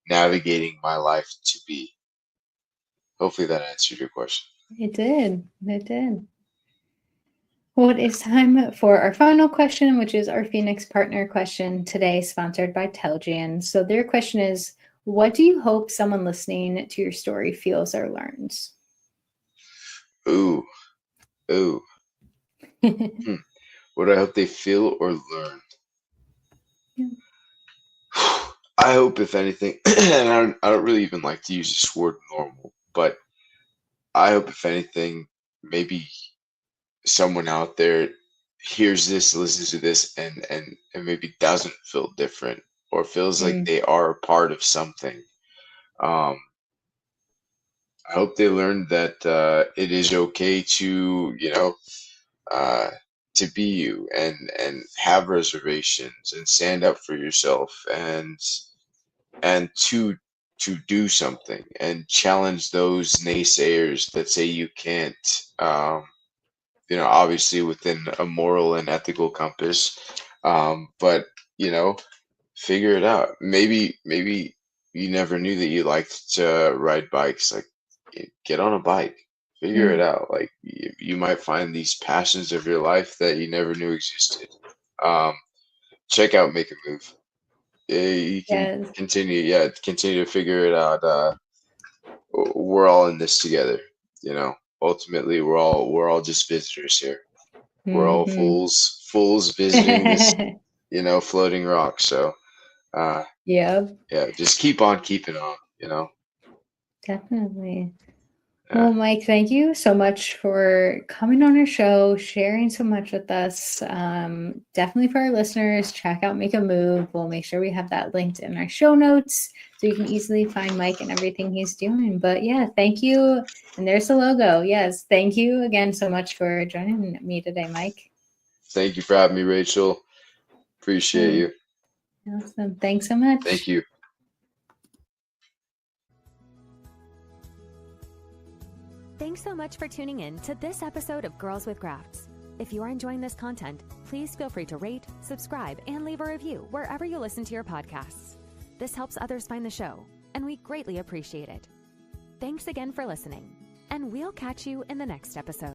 navigating my life to be. Hopefully that answered your question. It did. It did. Well, it is time for our final question, which is our Phoenix partner question today, sponsored by Telgian. So, their question is, what do you hope someone listening to your story feels or learns? Ooh, ooh. Hmm. What do I hope they feel or learn? I hope, if anything, and I don't really even like to use this word normal, but I hope, if anything, maybe someone out there hears this, listens to this, and maybe doesn't feel different or feels like Mm, they are a part of something. Um, I hope they learn that it is okay to, uh, to be you and have reservations and stand up for yourself and to do something and challenge those naysayers that say you can't. obviously within a moral and ethical compass. But figure it out. Maybe you never knew that you liked to ride bikes. Like, get on a bike, figure it Mm, out. Like, you might find these passions of your life that you never knew existed. Um, check out Make a Move. You can yes. continue to figure it out. We're all in this together. Ultimately, we're all just visitors here. We're all Hmm. fools visiting this, floating rock. So, uh, Yep, yeah, just keep on keeping on. definitely. Yeah. Well, Mike, thank you so much for coming on our show, sharing so much with us. Definitely for our listeners, check out Make a Move. We'll make sure we have that linked in our show notes so you can easily find Mike and everything he's doing. But yeah, thank you. And there's the logo. Yes, thank you again so much for joining me today, Mike. Thank you for having me, Rachel. Appreciate Awesome. you. Awesome. Thanks so Thank much. you. Thanks so much for tuning in to this episode of Girls with Grafts. If you are enjoying this content, please feel free to rate, subscribe, and leave a review wherever you listen to your podcasts. This helps others find the show, and we greatly appreciate it. Thanks again for listening, and we'll catch you in the next episode.